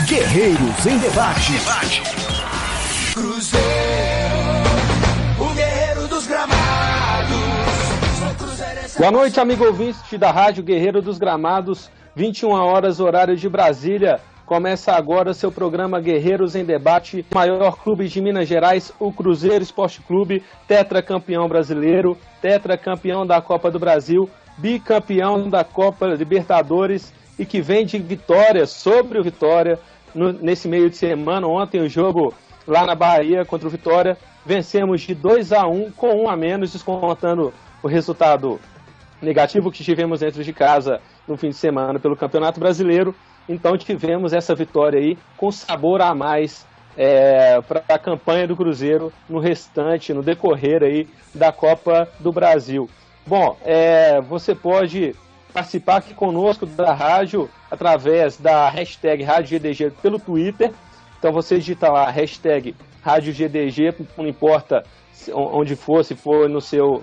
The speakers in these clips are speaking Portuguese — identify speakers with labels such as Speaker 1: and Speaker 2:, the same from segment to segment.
Speaker 1: Guerreiros em Debate.
Speaker 2: Cruzeiro, o guerreiro dos gramados.
Speaker 3: Boa noite, amigo ouvinte da Rádio Guerreiro dos Gramados, 21 horas, horário de Brasília. Começa agora seu programa Guerreiros em Debate, maior clube de Minas Gerais, o Cruzeiro Esporte Clube, tetracampeão brasileiro, tetracampeão da Copa do Brasil, bicampeão da Copa Libertadores e que vem de vitória sobre o Vitória nesse meio de semana. Ontem o jogo lá na Bahia contra o Vitória, vencemos de 2-1 com 1 a menos, descontando o resultado negativo que tivemos dentro de casa no fim de semana pelo Campeonato Brasileiro. Então tivemos essa vitória aí com sabor a mais para a campanha do Cruzeiro no restante, no decorrer aí da Copa do Brasil. Bom, você pode participar aqui conosco da rádio através da hashtag Rádio GDG pelo Twitter. Então você digita lá hashtag Rádio GDG, não importa onde for, se for no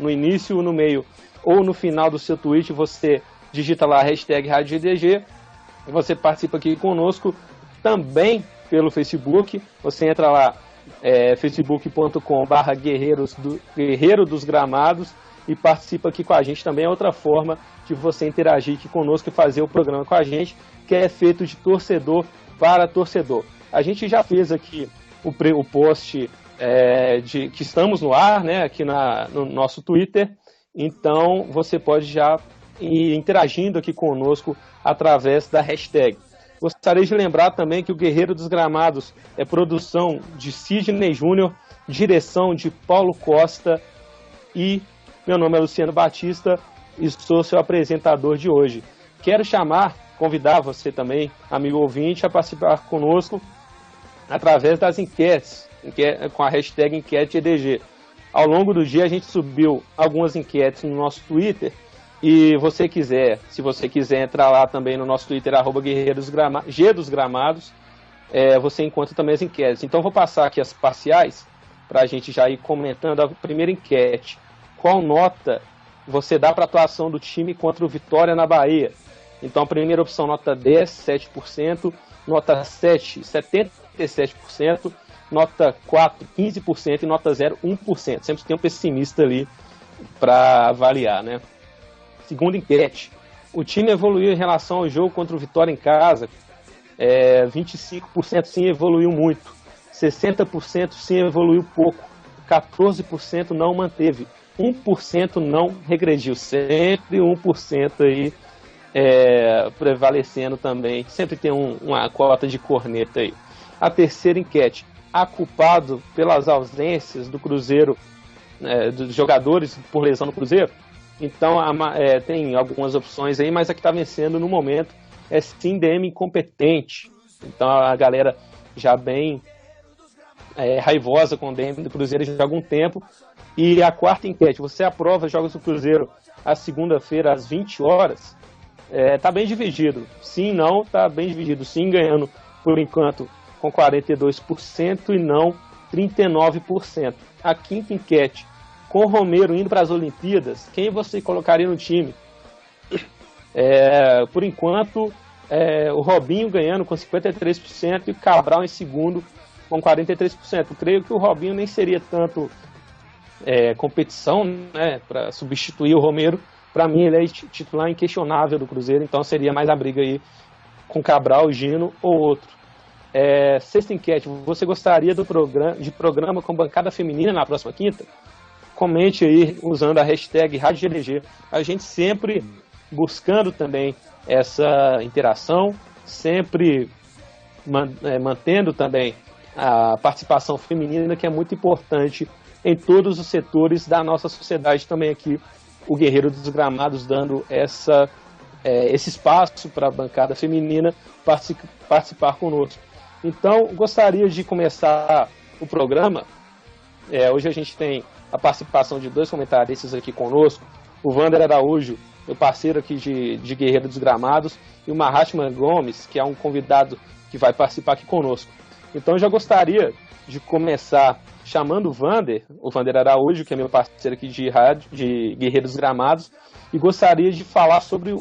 Speaker 3: início, no meio ou no final do seu tweet, você digita lá hashtag Rádio GDG. Você participa aqui conosco também pelo Facebook. Você entra lá, facebook.com/Guerreiro dos Gramados, e participa aqui com a gente também. É outra forma de você interagir aqui conosco e fazer o programa com a gente, que é feito de torcedor para torcedor. A gente já fez aqui o post de que estamos no ar, né, aqui no nosso Twitter. Então você pode já ir interagindo aqui conosco através da hashtag. Gostaria de lembrar também que o Guerreiro dos Gramados é produção de Sidney Júnior, direção de Paulo Costa, e meu nome é Luciano Batista e sou seu apresentador de hoje. Quero convidar você também, amigo ouvinte, a participar conosco através das enquetes com a hashtag EnqueteEDG. Ao longo do dia a gente subiu algumas enquetes no nosso Twitter. E se você quiser entrar lá também no nosso Twitter, G dos Gramados, você encontra também as enquetes. Então vou passar aqui as parciais para a gente já ir comentando a primeira enquete. Qual nota você dá para a atuação do time contra o Vitória na Bahia? Então a primeira opção, nota 10, 7%, nota 7, 77%, nota 4, 15% e nota 0, 1%. Sempre tem um pessimista ali para avaliar, né? Segunda enquete, o time evoluiu em relação ao jogo contra o Vitória em casa. 25% sim, evoluiu muito. 60% sim, evoluiu pouco. 14% não manteve. 1% não regrediu. Sempre 1% aí prevalecendo também. Sempre tem uma cota de corneta aí. A terceira enquete, há culpado pelas ausências do Cruzeiro, dos jogadores por lesão no Cruzeiro? Então tem algumas opções aí, mas a que está vencendo no momento é sim DM incompetente. Então a galera já bem raivosa com o DM do Cruzeiro já há algum tempo. E a quarta enquete, você aprova jogos do Cruzeiro a segunda-feira às 20 horas? Tá bem dividido. Sim, não, tá bem dividido. Sim, ganhando por enquanto com 42% e não 39%. A quinta enquete, com o Romero indo para as Olimpíadas, quem você colocaria no time? Por enquanto, o Robinho ganhando com 53% e o Cabral em segundo com 43%. Eu creio que o Robinho nem seria tanto competição, né, para substituir o Romero. Para mim, ele é titular inquestionável do Cruzeiro, então seria mais a briga aí com Cabral, Gino ou outro. Sexta enquete, você gostaria de programa com bancada feminina na próxima quinta? Comente aí usando a hashtag Rádio GDG. A gente sempre buscando também essa interação, sempre mantendo também a participação feminina, que é muito importante em todos os setores da nossa sociedade também aqui. O Guerreiro dos Gramados dando esse espaço para a bancada feminina participar conosco. Então, gostaria de começar o programa. Hoje a gente tem a participação de 2 comentaristas aqui conosco, o Wander Araújo, meu parceiro aqui de Guerreiro dos Gramados, e o Mahatma Gomes, que é um convidado que vai participar aqui conosco. Então eu já gostaria de começar chamando o Wander Araújo, que é meu parceiro aqui de rádio, de Guerreiro dos Gramados, e gostaria de falar sobre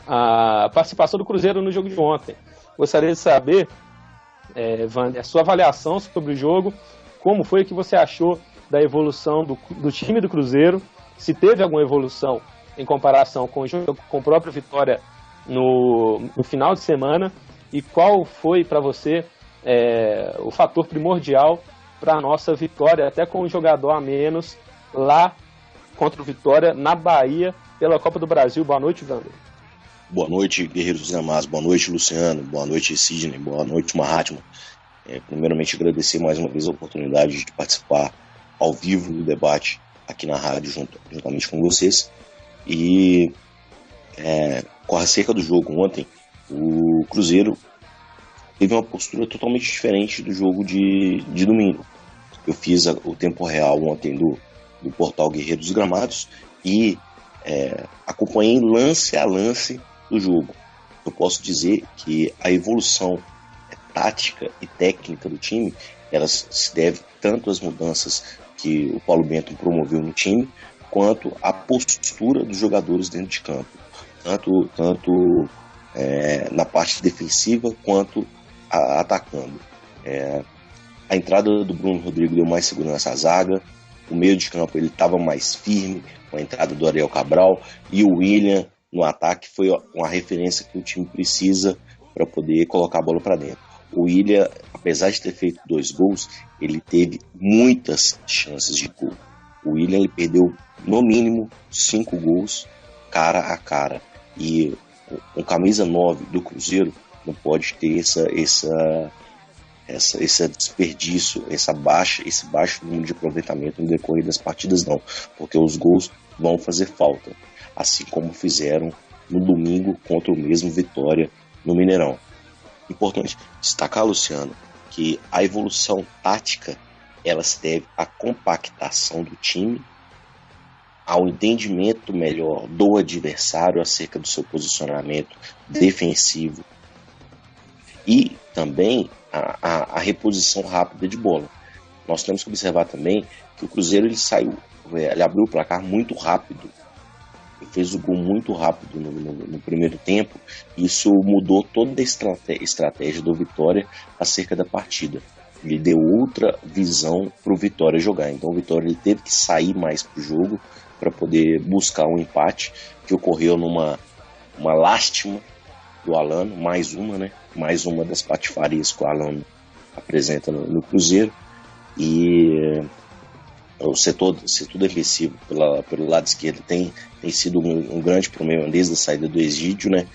Speaker 3: a participação do Cruzeiro no jogo de ontem. Gostaria de saber, Wander, a sua avaliação sobre o jogo, como foi que você achou da evolução do time do Cruzeiro, se teve alguma evolução em comparação com o jogo, com a própria Vitória no final de semana, e qual foi para você o fator primordial para a nossa vitória, até com um jogador a menos, lá contra o Vitória, na Bahia, pela Copa do Brasil. Boa noite, Wander.
Speaker 4: Boa noite, Guerreiros dos Gramados. Boa noite, Luciano. Boa noite, Sidney. Boa noite, Mahatma. Primeiramente, agradecer mais uma vez a oportunidade de participar ao vivo do debate aqui na rádio, juntamente com vocês. E com a acerca do jogo ontem, o Cruzeiro teve uma postura totalmente diferente do jogo de domingo. Eu fiz o tempo real ontem do portal Guerreiros dos Gramados e acompanhei lance a lance do jogo. Eu posso dizer que a evolução tática e técnica do time, elas se deve tanto às mudanças que o Paulo Bento promoveu no time, quanto à postura dos jogadores dentro de campo, tanto na parte defensiva quanto atacando. A entrada do Bruno Rodrigues deu mais segurança à zaga, o meio de campo ele estava mais firme, com a entrada do Ariel Cabral, e o William no ataque foi uma referência que o time precisa para poder colocar a bola para dentro. O William, apesar de ter feito 2 gols, ele teve muitas chances de gol. O William ele perdeu no mínimo 5 gols cara a cara, e o camisa 9 do Cruzeiro não pode ter esse desperdício, esse baixo número de aproveitamento no decorrer das partidas, não, porque os gols vão fazer falta, assim como fizeram no domingo contra o mesmo Vitória no Mineirão. Importante destacar, Luciano, que a evolução tática ela se deve à compactação do time, ao entendimento melhor do adversário acerca do seu posicionamento defensivo e também a reposição rápida de bola. Nós temos que observar também que o Cruzeiro ele abriu o placar muito rápido. Ele fez o gol muito rápido no primeiro tempo. Isso mudou toda a estratégia do Vitória acerca da partida. Ele deu outra visão para o Vitória jogar. Então o Vitória ele teve que sair mais para o jogo para poder buscar um empate, que ocorreu numa lástima do Alano, mais uma das patifarias que o Alano apresenta no Cruzeiro. E o setor defensivo pelo lado esquerdo tem sido um grande problema desde a saída do Egídio, né?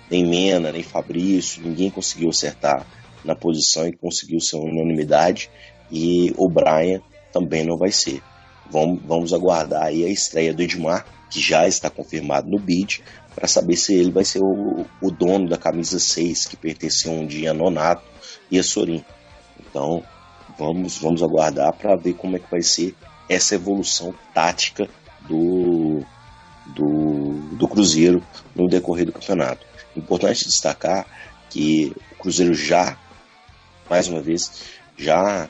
Speaker 4: Nem Mena, nem Fabrício, ninguém conseguiu acertar na posição e conseguiu ser uma unanimidade, e o Brian também não vai ser. Vamos aguardar aí a estreia do Edmar, que já está confirmado no bid, para saber se ele vai ser o dono da camisa 6, que pertenceu um dia a Nonato e a Sorin. Então vamos aguardar para ver como é que vai ser essa evolução tática do Cruzeiro no decorrer do campeonato. Importante destacar que o Cruzeiro mais uma vez, já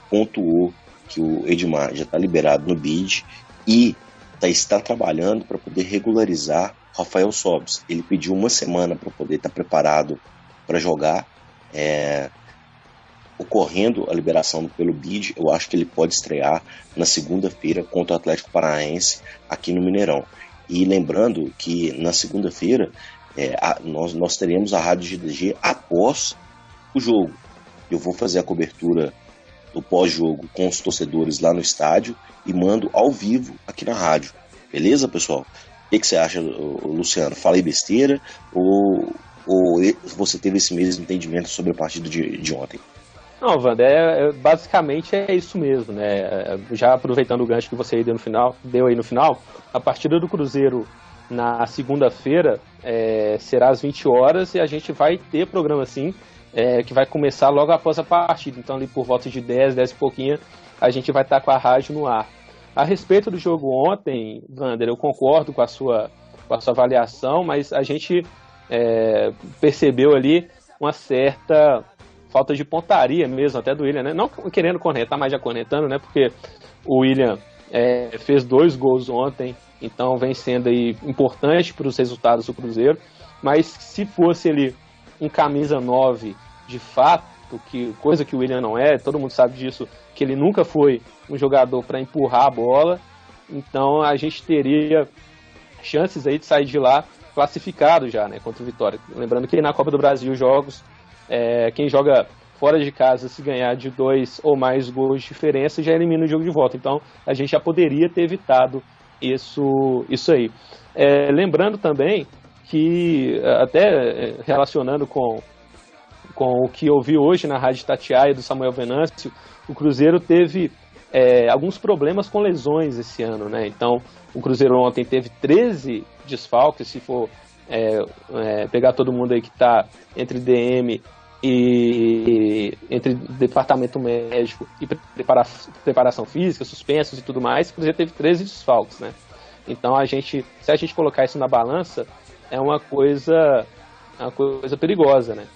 Speaker 4: pontuou que o Edmar já está liberado no bid e está trabalhando para poder regularizar Rafael Sobis. Ele pediu uma semana para poder estar preparado para jogar. Ocorrendo a liberação pelo bid, eu acho que ele pode estrear na segunda-feira contra o Atlético Paranaense aqui no Mineirão. E lembrando que na segunda-feira nós teremos a Rádio GDG após o jogo. Eu vou fazer a cobertura do pós-jogo com os torcedores lá no estádio e mando ao vivo aqui na rádio. Beleza, pessoal? O que você acha, Luciano? Falei besteira ou você teve esse mesmo entendimento sobre a partida de ontem?
Speaker 3: Não, Wander, basicamente é isso mesmo, né? Já aproveitando o gancho que você deu aí no final, a partida do Cruzeiro na segunda-feira será às 20 horas e a gente vai ter programa sim, que vai começar logo após a partida. Então ali por volta de 10 e pouquinho, a gente vai estar com a rádio no ar. A respeito do jogo ontem, Wander, eu concordo com a sua avaliação, mas a gente percebeu ali uma certa falta de pontaria mesmo, até do William, né? Não querendo cornetar, mas já cornetando, né? Porque o William fez 2 gols ontem, então vem sendo aí importante para os resultados do Cruzeiro. Mas se fosse ele um camisa 9 de fato, coisa que o William não é, todo mundo sabe disso, que ele nunca foi um jogador para empurrar a bola, então a gente teria chances aí de sair de lá classificado já, né, contra o Vitória. Lembrando que na Copa do Brasil jogos, quem joga fora de casa, se ganhar de 2 ou mais gols de diferença, já elimina o jogo de volta. Então a gente já poderia ter evitado isso aí. Lembrando também que, até relacionando com o que eu vi hoje na Rádio Itatiaia do Samuel Venâncio, o Cruzeiro teve alguns problemas com lesões esse ano, né? Então, o Cruzeiro ontem teve 13 desfalques, se for pegar todo mundo aí que está entre DM e entre departamento médico e preparação física, suspensos e tudo mais, o Cruzeiro teve 13 desfalques, né? Então, se a gente colocar isso na balança, é uma coisa perigosa, né?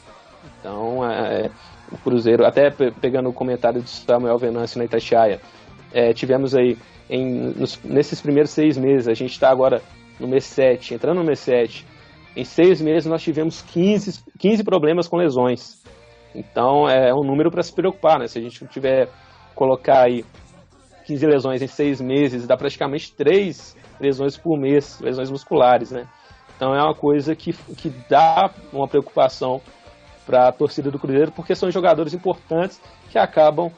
Speaker 3: Então, o Cruzeiro, até pegando o comentário do Samuel Venâncio na Itatiaia, tivemos aí, nesses primeiros 6 meses, a gente está agora no mês 7, entrando no mês 7, em 6 meses nós tivemos 15 problemas com lesões. Então, é um número para se preocupar, né? Se a gente colocar aí 15 lesões em 6 meses, dá praticamente 3 lesões por mês, lesões musculares, né? Então é uma coisa que dá uma preocupação para a torcida do Cruzeiro, porque são jogadores importantes que acabam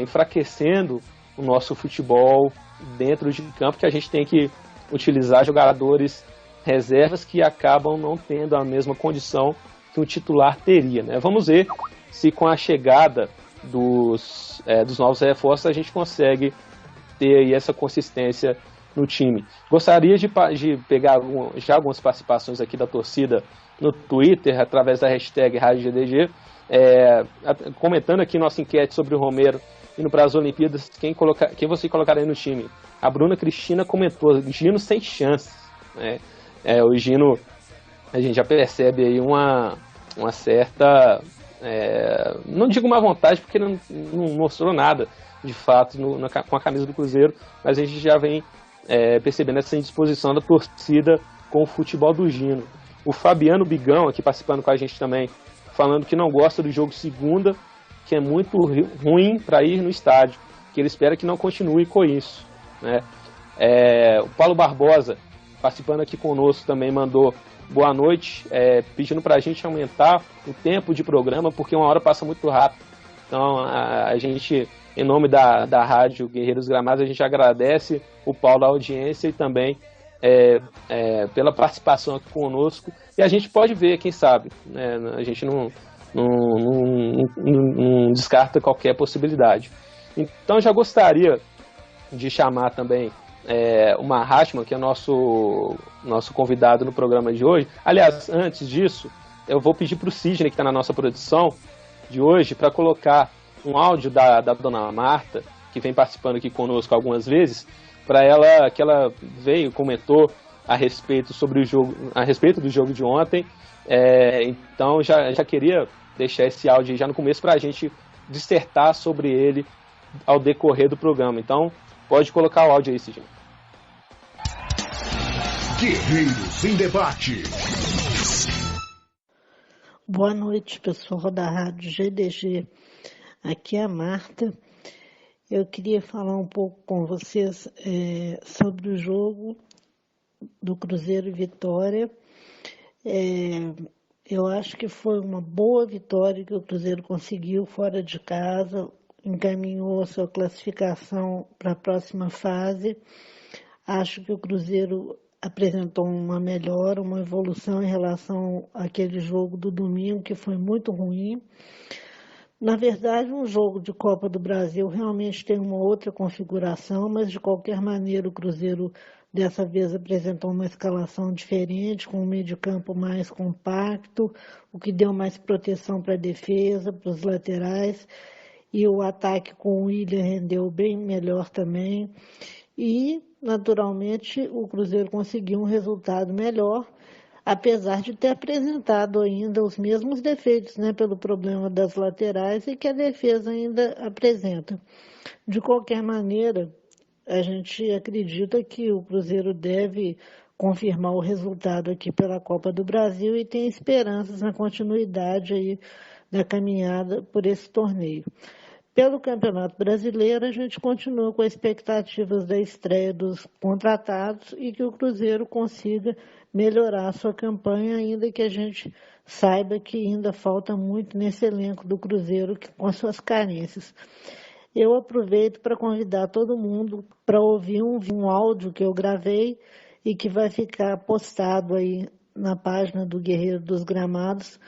Speaker 3: enfraquecendo o nosso futebol dentro de campo, que a gente tem que utilizar jogadores reservas que acabam não tendo a mesma condição que um titular teria, né? Vamos ver se com a chegada dos novos reforços a gente consegue ter aí essa consistência no time. Gostaria de pegar já algumas participações aqui da torcida no Twitter, através da hashtag RádioGDG, comentando aqui nossa enquete sobre o Romero indo para as Olimpíadas, quem você colocaria no time? A Bruna Cristina comentou, Gino sem chances, né? O Gino, a gente já percebe aí uma certa, não digo má vontade, porque não mostrou nada, de fato, com a camisa do Cruzeiro, mas a gente já vem percebendo essa indisposição da torcida com o futebol do Gino. O Fabiano Bigão, aqui participando com a gente também, falando que não gosta do jogo segunda, que é muito ruim para ir no estádio, que ele espera que não continue com isso, né? O Paulo Barbosa, participando aqui conosco, também mandou boa noite, pedindo para a gente aumentar o tempo de programa, porque uma hora passa muito rápido. Então, a gente, em nome da Rádio Guerreiros Gramados, a gente agradece o Paulo, a audiência e também pela participação aqui conosco. E a gente pode ver, quem sabe, né? A gente não descarta qualquer possibilidade. Então, já gostaria de chamar também o Mahatma, que é nosso convidado no programa de hoje. Aliás, antes disso, eu vou pedir para o Sidney, que está na nossa produção de hoje, para colocar um áudio da dona Marta, que vem participando aqui conosco algumas vezes, para ela, que ela comentou a respeito do jogo de ontem. Então já queria deixar esse áudio já no começo para a gente dissertar sobre ele ao decorrer do programa. Então pode colocar o áudio aí, Sidney.
Speaker 1: Guerreiros em Debate.
Speaker 5: Boa noite, pessoal da Rádio GDG. Aqui é a Marta. Eu queria falar um pouco com vocês sobre o jogo do Cruzeiro e Vitória. Eu acho que foi uma boa vitória que o Cruzeiro conseguiu fora de casa, encaminhou a sua classificação para a próxima fase. Acho que o Cruzeiro apresentou uma melhora, uma evolução em relação àquele jogo do domingo, que foi muito ruim. Na verdade, um jogo de Copa do Brasil realmente tem uma outra configuração, mas de qualquer maneira o Cruzeiro dessa vez apresentou uma escalação diferente, com um meio de campo mais compacto, o que deu mais proteção para a defesa, para os laterais, e o ataque com o William rendeu bem melhor também. E, naturalmente, o Cruzeiro conseguiu um resultado melhor, apesar de ter apresentado ainda os mesmos defeitos, né, pelo problema das laterais e que a defesa ainda apresenta. De qualquer maneira, a gente acredita que o Cruzeiro deve confirmar o resultado aqui pela Copa do Brasil e tem esperanças na continuidade aí da caminhada por esse torneio. Pelo Campeonato Brasileiro, a gente continua com as expectativas da estreia dos contratados e que o Cruzeiro consiga melhorar a sua campanha, ainda que a gente saiba que ainda falta muito nesse elenco do Cruzeiro com as suas carências. Eu aproveito para convidar todo mundo para ouvir um áudio que eu gravei e que vai ficar postado aí na página do Guerreiro dos Gramados,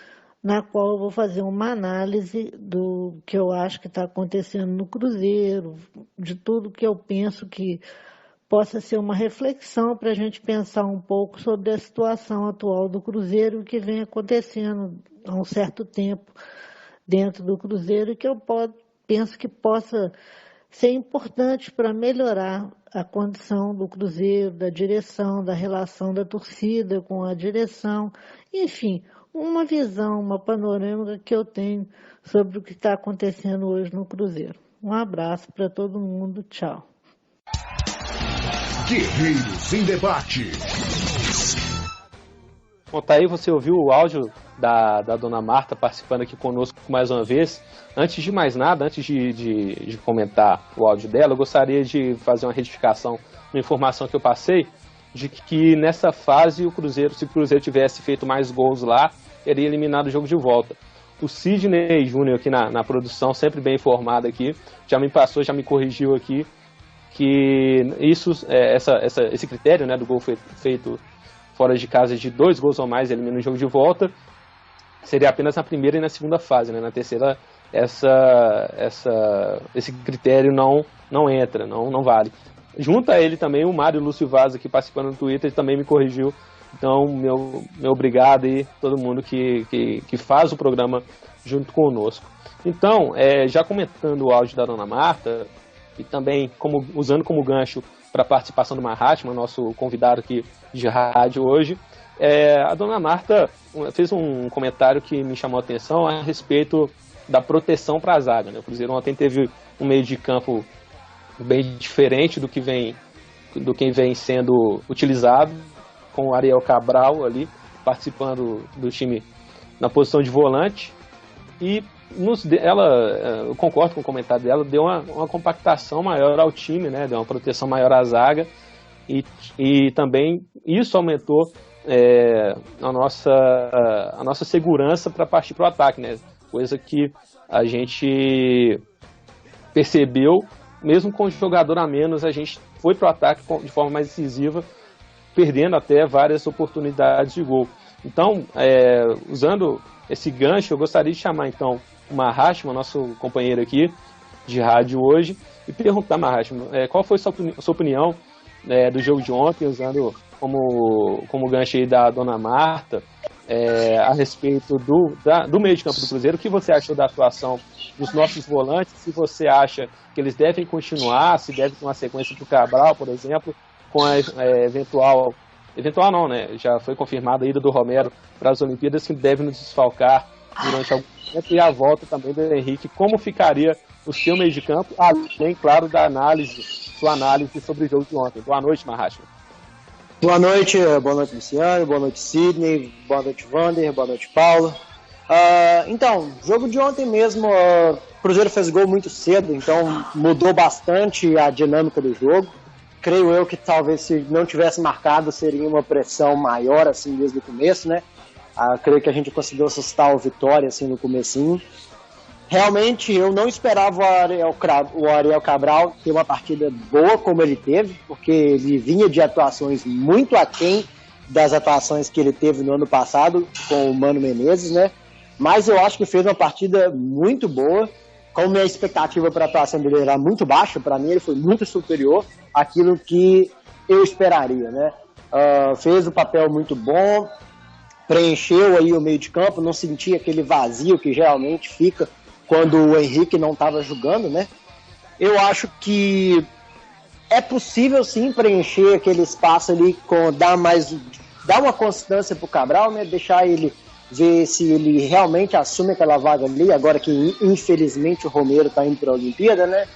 Speaker 5: na qual eu vou fazer uma análise do que eu acho que está acontecendo no Cruzeiro, de tudo que eu penso que possa ser uma reflexão para a gente pensar um pouco sobre a situação atual do Cruzeiro, o que vem acontecendo há um certo tempo dentro do Cruzeiro e que eu penso que possa ser importante para melhorar a condição do Cruzeiro, da direção, da relação da torcida com a direção, enfim, uma visão, uma panorâmica que eu tenho sobre o que está acontecendo hoje no Cruzeiro. Um abraço para todo mundo, tchau.
Speaker 1: Guerreiros em Debate.
Speaker 3: Bom, tá aí, você ouviu o áudio da dona Marta participando aqui conosco mais uma vez. Antes de mais nada, antes de comentar o áudio dela, eu gostaria de fazer uma retificação na informação que eu passei, de que nessa fase o Cruzeiro, se o Cruzeiro tivesse feito mais gols lá, teria eliminado o jogo de volta. O Sidney Júnior aqui na produção, sempre bem informado aqui, já me passou, já me corrigiu aqui, que esse critério, né, do gol feito fora de casa de 2 gols ou mais elimina o jogo de volta, seria apenas na primeira e na segunda fase, né? Na terceira esse critério não entra, não vale. Junto a ele também o Mário Lúcio Vaz aqui participando no Twitter também me corrigiu. Então, meu obrigado aí todo mundo que faz o programa junto conosco. Então, já comentando o áudio da dona Marta, e também usando como gancho para a participação do Mahatma, nosso convidado aqui de rádio hoje, a dona Marta fez um comentário que me chamou a atenção a respeito da proteção para a zaga, né? O Cruzeiro ontem teve um meio de campo bem diferente do que vem sendo utilizado, com o Ariel Cabral ali participando do time na posição de volante, e eu concordo com o comentário dela, deu uma compactação maior ao time, né? Deu uma proteção maior à zaga, e também isso aumentou a nossa segurança para partir para o ataque, né? Coisa que a gente percebeu, mesmo com o jogador a menos, a gente foi para o ataque de forma mais decisiva, perdendo até várias oportunidades de gol. Então, usando esse gancho, eu gostaria de chamar então o Mahatma, nosso companheiro aqui de rádio hoje, e perguntar, Mahatma, qual foi a sua opinião do jogo de ontem, usando como gancho aí da dona Marta, a respeito do meio de campo do Cruzeiro. O que você achou da atuação dos nossos volantes? Se você acha que eles devem continuar, se deve ter uma sequência para o Cabral, por exemplo, com a eventual não, né? Já foi confirmada a ida do Romero para as Olimpíadas, que deve nos desfalcar durante algum tempo, e a volta também do Henrique. Como ficaria o seu meio de campo, além, claro, sua análise sobre o jogo de ontem. Boa noite, Mahatma.
Speaker 6: Boa noite, Luciano, boa noite, Sidney, boa noite, Vander, boa noite, Paulo. Então, jogo de ontem mesmo, o Cruzeiro fez gol muito cedo, então mudou bastante a dinâmica do jogo. Creio eu que talvez se não tivesse marcado seria uma pressão maior assim desde o começo, né? Creio que a gente conseguiu assustar a vitória assim no comecinho. Realmente eu não esperava o Ariel Cabral ter uma partida boa como ele teve, porque ele vinha de atuações muito aquém das atuações que ele teve no ano passado com o Mano Menezes, né? Mas eu acho que fez uma partida muito boa. Como minha expectativa para a atuação dele era muito baixa, para mim ele foi muito superior àquilo que eu esperaria, né? Fez o papel muito bom, preencheu aí o meio de campo, não sentia aquele vazio que geralmente fica quando o Henrique não estava jogando, né? Eu acho que é possível sim preencher aquele espaço ali, dar uma constância para o Cabral, né? Deixar ele ver se ele realmente assume aquela vaga ali, agora que infelizmente o Romero está indo para a Olimpíada, né?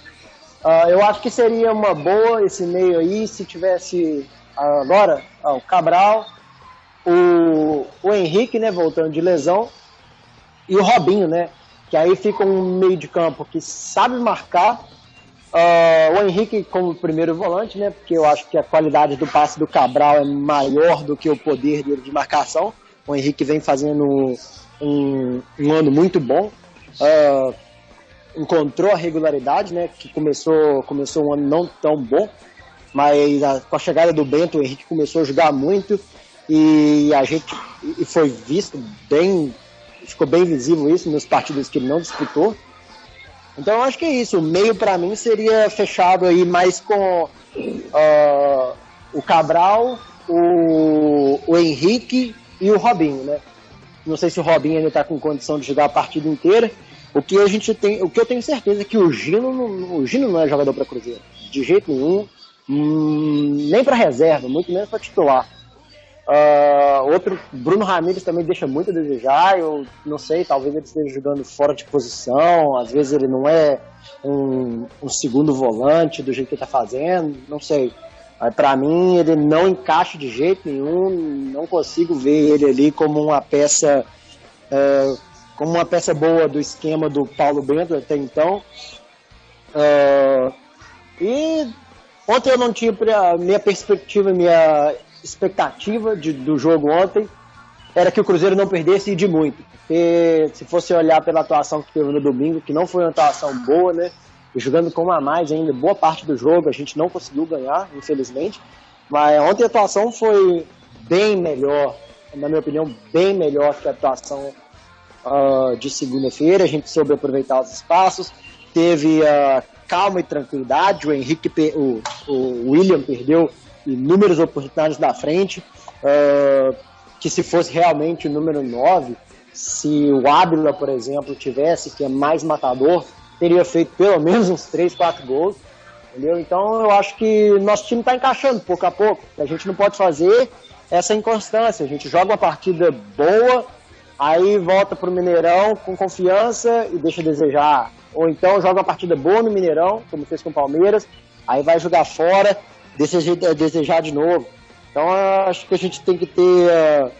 Speaker 6: Eu acho que seria uma boa esse meio aí se tivesse agora, o Cabral, o Henrique, né, voltando de lesão, e o Robinho, né, que aí fica um meio de campo que sabe marcar, o Henrique como primeiro volante, né, porque eu acho que a qualidade do passe do Cabral é maior do que o poder dele de marcação. O Henrique vem fazendo um ano muito bom, encontrou a regularidade, né, que começou um ano não tão bom, mas com a chegada do Bento, o Henrique começou a jogar muito e foi visto bem, ficou bem visível isso nos partidos que ele não disputou. Então eu acho que é isso, o meio para mim seria fechado aí mais com o Cabral, o Henrique e o Robinho, né? Não sei se o Robinho ainda está com condição de jogar a partida inteira. O que eu tenho certeza é que o Gino não é jogador para Cruzeiro, de jeito nenhum, nem para reserva, muito menos para titular. Bruno Ramires também deixa muito a desejar. Eu não sei, talvez ele esteja jogando fora de posição, às vezes ele não é um segundo volante do jeito que ele está fazendo, não sei. Para mim ele não encaixa de jeito nenhum, não consigo ver ele ali como uma peça boa do esquema do Paulo Bento até então. E ontem eu não tinha minha perspectiva, minha expectativa do jogo ontem era que o Cruzeiro não perdesse e de muito, porque se fosse olhar pela atuação que teve no domingo, que não foi uma atuação boa, né, e jogando com a mais ainda, boa parte do jogo a gente não conseguiu ganhar, infelizmente, mas ontem a atuação foi bem melhor, na minha opinião, bem melhor que a atuação de segunda-feira. A gente soube aproveitar os espaços, teve calma e tranquilidade. O William perdeu inúmeras oportunidades da frente, que se fosse realmente o número 9, se o Ábila, por exemplo, tivesse, que é mais matador, teria feito pelo menos uns 3, 4 gols, entendeu? Então eu acho que nosso time está encaixando pouco a pouco. A gente não pode fazer essa inconstância. A gente joga uma partida boa, aí volta pro Mineirão com confiança e deixa a desejar. Ou então joga uma partida boa no Mineirão, como fez com o Palmeiras, aí vai jogar fora, deixa a desejar de novo. Então eu acho que a gente tem que ter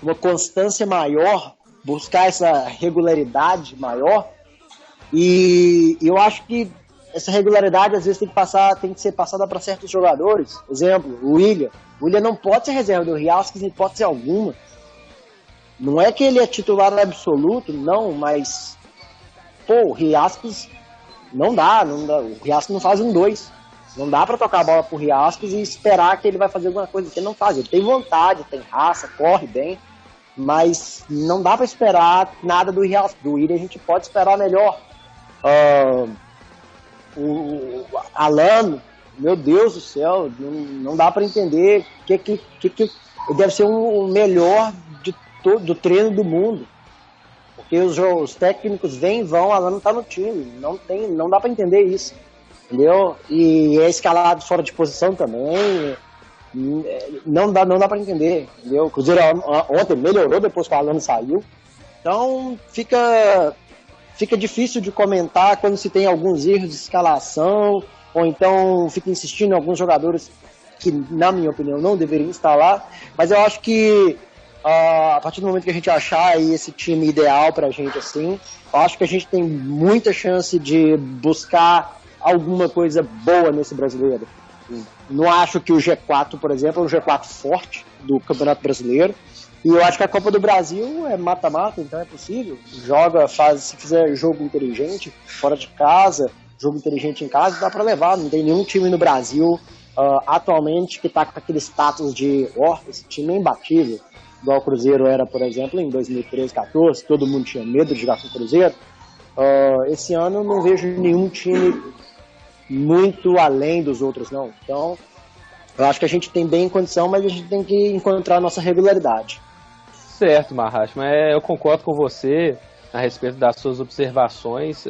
Speaker 6: uma constância maior, buscar essa regularidade maior, e eu acho que essa regularidade às vezes tem que ser passada para certos jogadores. Exemplo, o William. O William não pode ser reserva do Riascos em hipótese alguma. Não é que ele é titular absoluto, não, mas o Riascos não dá, o Riascos não faz um 2. Não dá para tocar a bola pro Riascos e esperar que ele vai fazer alguma coisa que ele não faz. Ele tem vontade, tem raça, corre bem, mas não dá para esperar nada do Riascos. Do William a gente pode esperar melhor. O Alano, meu Deus do céu, não dá para entender que deve ser o melhor do treino do mundo, porque os técnicos vêm e vão, Alano tá no time, não dá para entender isso, entendeu? E é escalado fora de posição também, não dá para entender, entendeu? O Cruzeiro ontem melhorou depois que o Alano saiu, então fica difícil de comentar quando se tem alguns erros de escalação, ou então fica insistindo em alguns jogadores que, na minha opinião, não deveriam estar lá. Mas eu acho que a partir do momento que a gente achar aí esse time ideal pra gente, assim, eu acho que a gente tem muita chance de buscar alguma coisa boa nesse brasileiro. Não acho que o G4, por exemplo, é um G4 forte do Campeonato Brasileiro. E eu acho que a Copa do Brasil é mata-mata, então é possível. Se fizer jogo inteligente fora de casa, jogo inteligente em casa, dá para levar. Não tem nenhum time no Brasil atualmente que tá com aquele status de esse time é imbatível, igual o Cruzeiro era, por exemplo, em 2013, 2014, todo mundo tinha medo de jogar com o Cruzeiro. Esse ano eu não vejo nenhum time muito além dos outros, não. Então, eu acho que a gente tem bem condição, mas a gente tem que encontrar a nossa regularidade.
Speaker 3: Certo, Marracho, mas eu concordo com você a respeito das suas observações.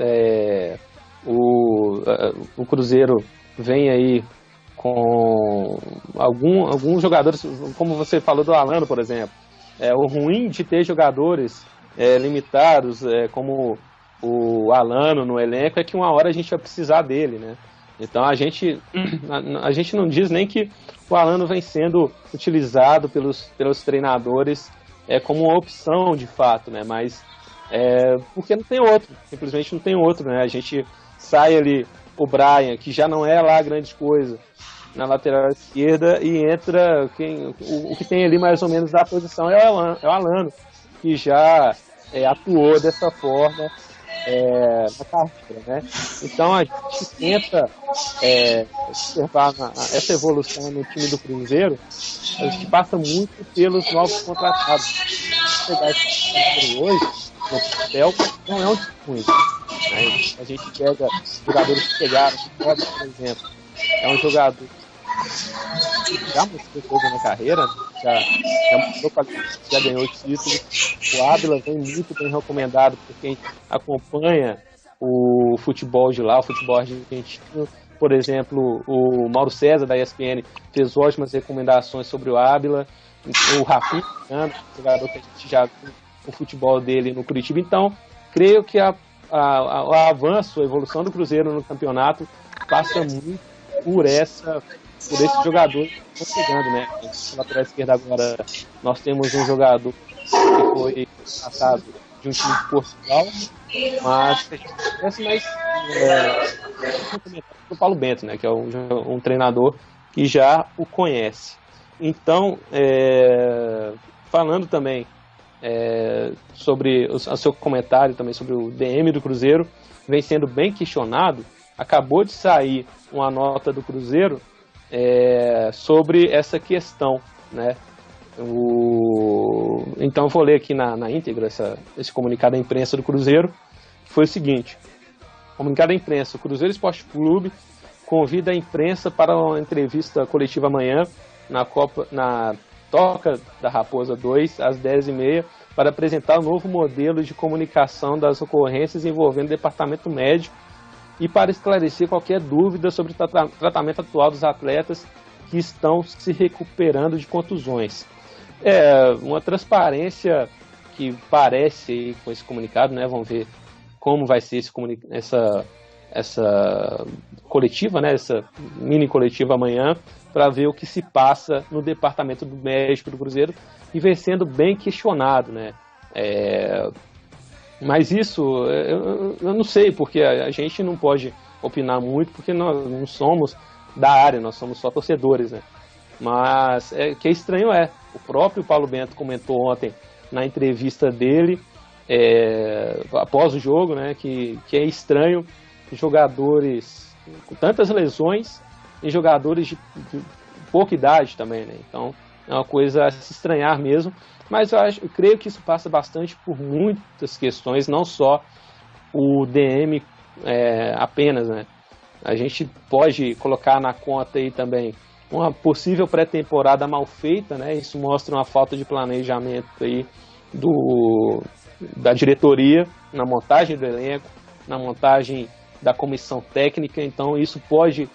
Speaker 3: O Cruzeiro vem aí com alguns jogadores, como você falou do Alano, por exemplo. O ruim de ter jogadores limitados, como o Alano no elenco, é que uma hora a gente vai precisar dele, né? Então a gente não diz nem que o Alano vem sendo utilizado pelos treinadores como uma opção de fato, né? Mas porque não tem outro, simplesmente não tem outro, né? A gente sai ali o Brian, que já não é lá grande coisa, na lateral esquerda, e entra o que tem ali mais ou menos a posição é o Alano, que já atuou dessa forma na carreira, né? Então a gente tenta observar essa evolução no time do Cruzeiro. A gente passa muito pelos novos contratados. Se pegar esse Cruzeiro hoje no papel, não é um time ruim, né? A gente pega jogadores que pegaram, por exemplo, é um jogador que já mostrou coisa na carreira, já mostrou que já ganhou título. O Ávila vem muito bem recomendado por quem acompanha o futebol de lá, o futebol argentino. Por exemplo, o Mauro César, da ESPN, fez ótimas recomendações sobre o Ávila. O Rafinha, jogador que a gente já viu o futebol dele no Curitiba. Então, creio que o avanço, a evolução do Cruzeiro no campeonato passa muito por esse jogador que está chegando, né? Na lateral esquerda agora nós temos um jogador que foi passado de um time de Portugal, mas o Paulo Bento, né? Que é um treinador que já o conhece. Então, falando também sobre o seu comentário também sobre o DM do Cruzeiro, vem sendo bem questionado. Acabou de sair uma nota do Cruzeiro sobre essa questão, né? Então eu vou ler aqui na íntegra esse comunicado da imprensa do Cruzeiro. Foi o seguinte: comunicado da imprensa: o Cruzeiro Esporte Clube convida a imprensa para uma entrevista coletiva amanhã na Toca da Raposa 2, às 10h30, para apresentar o novo modelo de comunicação das ocorrências envolvendo o departamento médico e para esclarecer qualquer dúvida sobre o tratamento atual dos atletas que estão se recuperando de contusões. Uma transparência que parece com esse comunicado, né? Vamos ver como vai ser essa coletiva, né? Essa mini coletiva amanhã, para ver o que se passa no departamento do médico do Cruzeiro, e vem sendo bem questionado, né? Mas isso, eu não sei, porque a gente não pode opinar muito, porque nós não somos da área, nós somos só torcedores, né? Mas que é estranho o próprio Paulo Bento comentou ontem na entrevista dele, após o jogo, né, que é estranho jogadores com tantas lesões e jogadores de pouca idade também, né? Então é uma coisa a se estranhar mesmo. Mas eu creio que isso passa bastante por muitas questões, não só o DM apenas, né? A gente pode colocar na conta aí também uma possível pré-temporada mal feita, né? Isso mostra uma falta de planejamento aí da diretoria na montagem do elenco, na montagem da comissão técnica. Então isso pode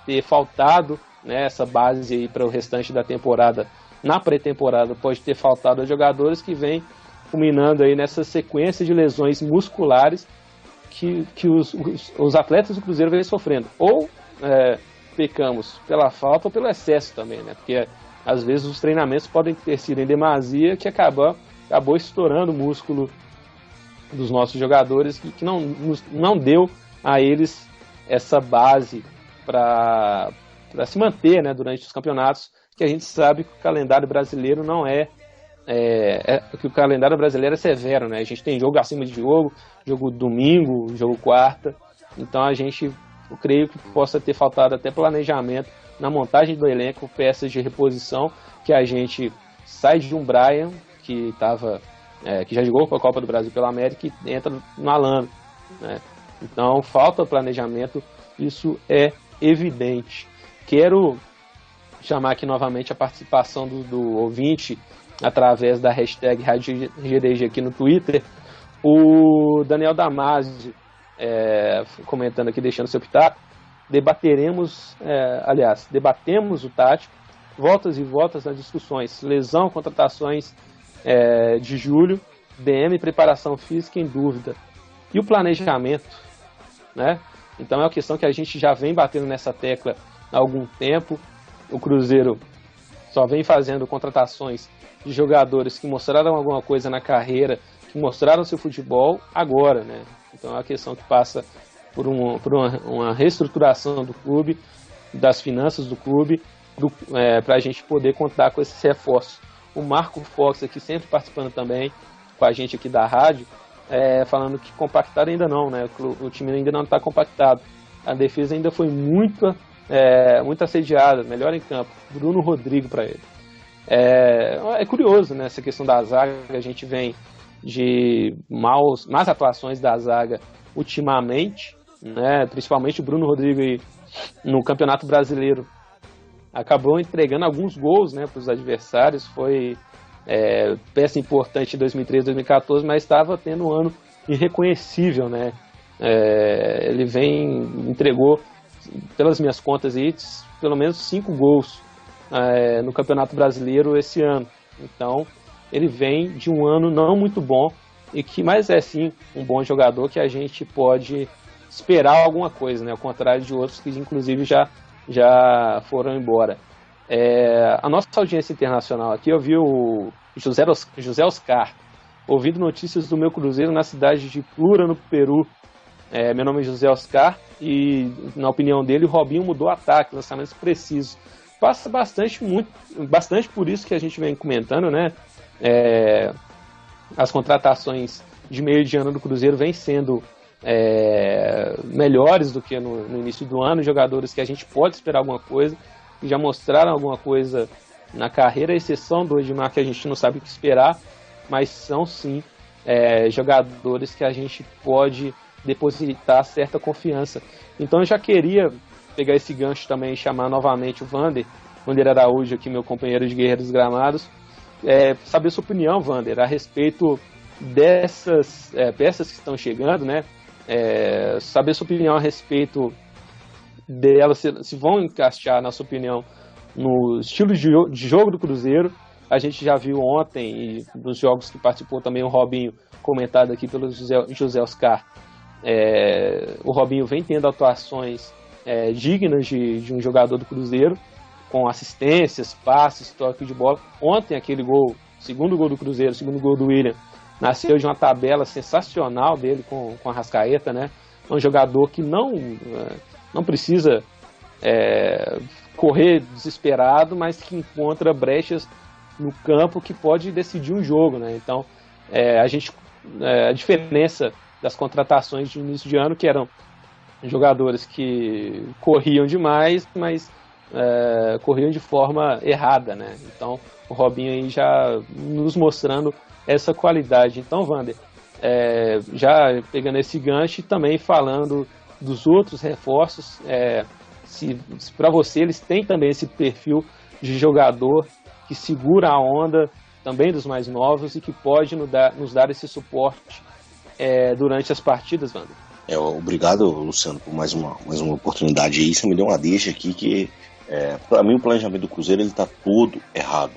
Speaker 3: ter faltado, né, essa base aí para o restante da temporada. Na pré-temporada pode ter faltado a jogadores que vêm culminando aí nessa sequência de lesões musculares que os atletas do Cruzeiro vêm sofrendo. Ou pecamos pela falta ou pelo excesso também, né? Porque às vezes os treinamentos podem ter sido em demasia, que acabou estourando o músculo dos nossos jogadores, que não deu a eles essa base para se manter, né, durante os campeonatos, que a gente sabe que o calendário brasileiro não que o calendário brasileiro é severo, né? A gente tem jogo acima de jogo domingo, jogo quarta. Então eu creio que possa ter faltado até planejamento na montagem do elenco, peças de reposição, que a gente sai de um Brian que já jogou com a Copa do Brasil pela América e entra no Alano, né? Então falta planejamento, isso é evidente. Quero chamar aqui novamente a participação do ouvinte através da hashtag Rádio GDG aqui no Twitter. O Daniel Damasio comentando aqui, deixando seu pitaco. Debatemos o tático, voltas e voltas nas discussões, lesão, contratações de julho, DM, preparação física em dúvida. E o planejamento, né? Então é uma questão que a gente já vem batendo nessa tecla há algum tempo. O Cruzeiro só vem fazendo contratações de jogadores que mostraram alguma coisa na carreira, que mostraram seu futebol agora, né? Então é uma questão que passa por uma reestruturação do clube, das finanças do clube, para a gente poder contar com esses reforços. O Marco Fox aqui sempre participando também com a gente aqui da rádio, falando que compactado ainda não, né? O time ainda não está compactado. A defesa ainda foi muito assediada, melhor em campo. Bruno Rodrigo para ele. É curioso, né, essa questão da zaga. A gente vem de más atuações da zaga ultimamente, né, principalmente o Bruno Rodrigo aí, no Campeonato Brasileiro acabou entregando alguns gols, né, para os adversários. Foi peça importante em 2013, 2014, mas estava tendo um ano irreconhecível, né? Ele entregou, pelas minhas contas aí, pelo menos 5 gols no Campeonato Brasileiro esse ano. Então ele vem de um ano não muito bom, mas é sim um bom jogador que a gente pode esperar alguma coisa, né? Ao contrário de outros que inclusive já foram embora. A nossa audiência internacional aqui, eu vi o José Oscar, ouvindo notícias do meu Cruzeiro na cidade de Plura, no Peru. Meu nome é José Oscar e, na opinião dele, o Robinho mudou o ataque, lançamentos precisos. Passa bastante por isso que a gente vem comentando, né? As contratações de meio de ano do Cruzeiro vêm sendo melhores do que no início do ano, jogadores que a gente pode esperar alguma coisa, que já mostraram alguma coisa na carreira, a exceção do Edmar, que a gente não sabe o que esperar, mas são sim jogadores que a gente pode depositar certa confiança. Então eu já queria pegar esse gancho também e chamar novamente o Vander Araújo aqui, meu companheiro de Guerreiros dos Gramados, saber sua opinião, Vander, a respeito dessas peças que estão chegando, né? Saber sua opinião a respeito delas, se vão encaixar, na sua opinião, no estilo de jogo do Cruzeiro. A gente já viu ontem, e nos jogos que participou também o Robinho, comentado aqui pelo José Oscar, o Robinho vem tendo atuações dignas de um jogador do Cruzeiro, com assistências, passes, toque de bola. Ontem aquele gol, segundo gol do Cruzeiro, segundo gol do William, nasceu de uma tabela sensacional dele com a Arrascaeta, né? Um jogador que não precisa correr desesperado, mas que encontra brechas no campo que pode decidir um jogo, né? Então, a diferença das contratações de início de ano, que eram jogadores que corriam demais, mas corriam de forma errada, né? Então, o Robinho aí já nos mostrando essa qualidade. Então, Vander, já pegando esse gancho e também falando dos outros reforços, se para você eles têm também esse perfil de jogador que segura a onda também dos mais novos e que pode nos dar esse suporte durante as partidas, Vander.
Speaker 4: Obrigado, Luciano, por mais uma oportunidade aí. Você me deu uma deixa aqui que, para mim, o planejamento do Cruzeiro ele está todo errado.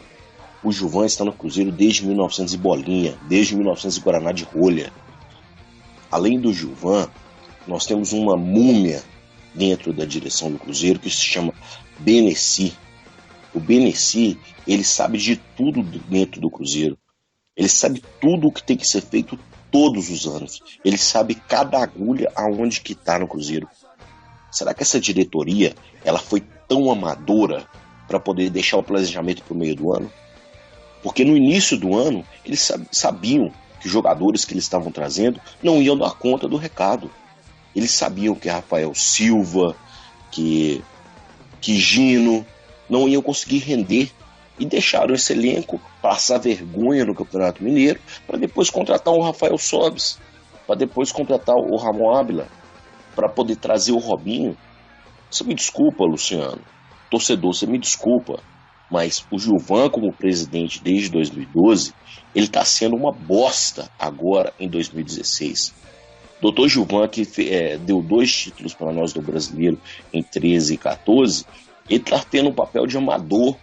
Speaker 4: O Gilvan está no Cruzeiro desde 1900 e bolinha, desde 1900 e Guaraná de rolha. Além do Gilvan, nós temos uma múmia dentro da direção do Cruzeiro que se chama Benessi. O Benessi, ele sabe de tudo dentro do Cruzeiro. Ele sabe tudo o que tem que ser feito todos os anos. Ele sabe cada agulha aonde que está no Cruzeiro. Será que essa diretoria ela foi tão amadora para poder deixar o planejamento para o meio do ano? Porque no início do ano, eles sabiam que os jogadores que eles estavam trazendo não iam dar conta do recado. Eles sabiam que Rafael Silva, que Gino não iam conseguir render e deixaram esse elenco passar vergonha no Campeonato Mineiro para depois contratar o Rafael Sobis, para depois contratar o Ramon Ábila, para poder trazer o Robinho. Você me desculpa, Luciano, torcedor, você me desculpa, mas o Gilvan, como presidente desde 2012, ele está sendo uma bosta agora em 2016. Doutor Gilvan, que deu 2 títulos para nós do Brasileiro em 13 e 14, ele está tendo um papel de amador,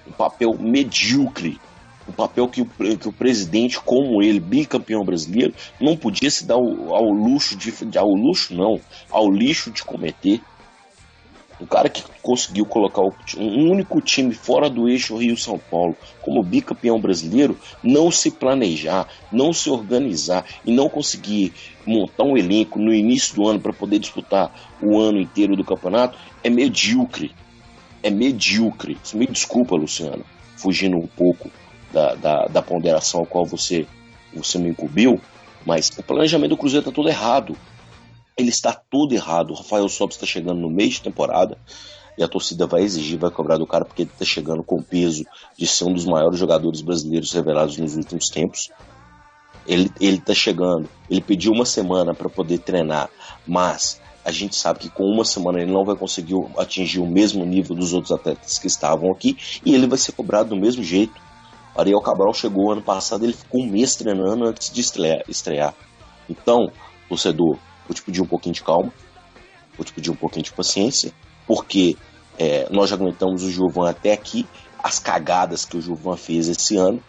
Speaker 4: um papel medíocre. o papel que o presidente, como ele, bicampeão brasileiro, não podia se dar ao lixo de cometer. O cara que conseguiu colocar um único time fora do eixo Rio-São Paulo como bicampeão brasileiro, não se planejar, não se organizar e não conseguir montar um elenco no início do ano para poder disputar o ano inteiro do campeonato, é medíocre. É medíocre. Me desculpa, Luciano, fugindo um pouco da ponderação ao qual você me incumbiu, mas o planejamento do Cruzeiro está todo errado. Ele está todo errado. O Rafael Sobis está chegando no meio de temporada e a torcida vai exigir, vai cobrar do cara porque ele está chegando com o peso de ser um dos maiores jogadores brasileiros revelados nos últimos tempos. Ele está chegando, ele pediu uma semana para poder treinar, mas a gente sabe que com uma semana ele não vai conseguir atingir o mesmo nível dos outros atletas que estavam aqui e ele vai ser cobrado do mesmo jeito. Ariel Cabral chegou ano passado, ele ficou um mês treinando antes de estrear. Então, torcedor, vou te pedir um pouquinho de calma, vou te pedir um pouquinho de paciência, porque nós já aguentamos o Gilvan até aqui, as cagadas que o Gilvan fez esse ano,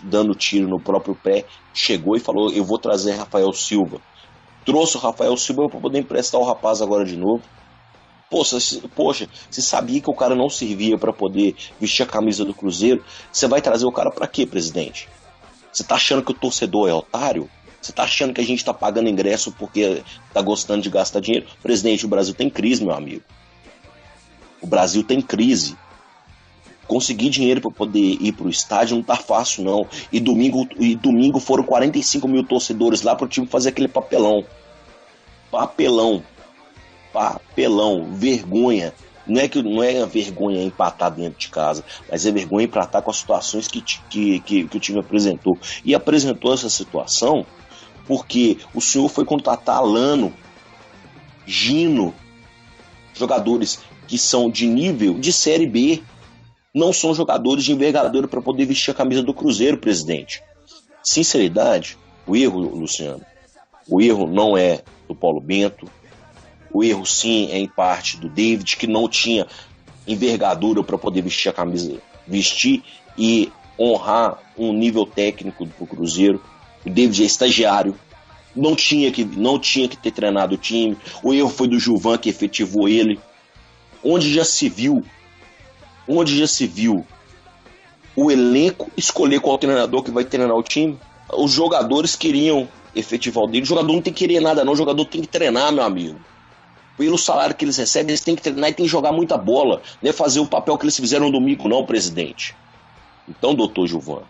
Speaker 4: dando tiro no próprio pé, chegou e falou, eu vou trazer Rafael Silva. Trouxe o Rafael Silva para poder emprestar o rapaz agora de novo. Poxa, você sabia que o cara não servia para poder vestir a camisa do Cruzeiro? Você vai trazer o cara para quê, presidente? Você tá achando que o torcedor é otário? Você tá achando que a gente tá pagando ingresso porque tá gostando de gastar dinheiro? Presidente, o Brasil tem crise, meu amigo. O Brasil tem crise. Conseguir dinheiro para poder ir pro estádio não tá fácil, não. E domingo foram 45 mil torcedores lá pro time fazer aquele papelão. Papelão, vergonha. Não é vergonha empatar dentro de casa, mas é vergonha empatar com as situações que o time apresentou. E apresentou essa situação porque o senhor foi contratar Alano, Gino, jogadores que são de nível de Série B, não são jogadores de envergadura para poder vestir a camisa do Cruzeiro, presidente. Sinceridade, o erro, Luciano, o erro não é do Paulo Bento, o erro sim é em parte do David, que não tinha envergadura para poder vestir a camisa, vestir e honrar um nível técnico do Cruzeiro. O David é estagiário, não tinha que ter treinado o time. O erro foi do Gilvan, que efetivou ele. Onde já se viu o elenco escolher qual treinador que vai treinar o time? Os jogadores queriam efetivar o dele. O jogador não tem que querer nada, não. O jogador tem que treinar, meu amigo. Pelo salário que eles recebem, eles têm que treinar e têm que jogar muita bola. Não é fazer o papel que eles fizeram no domingo, não, presidente. Então, doutor Gilvan,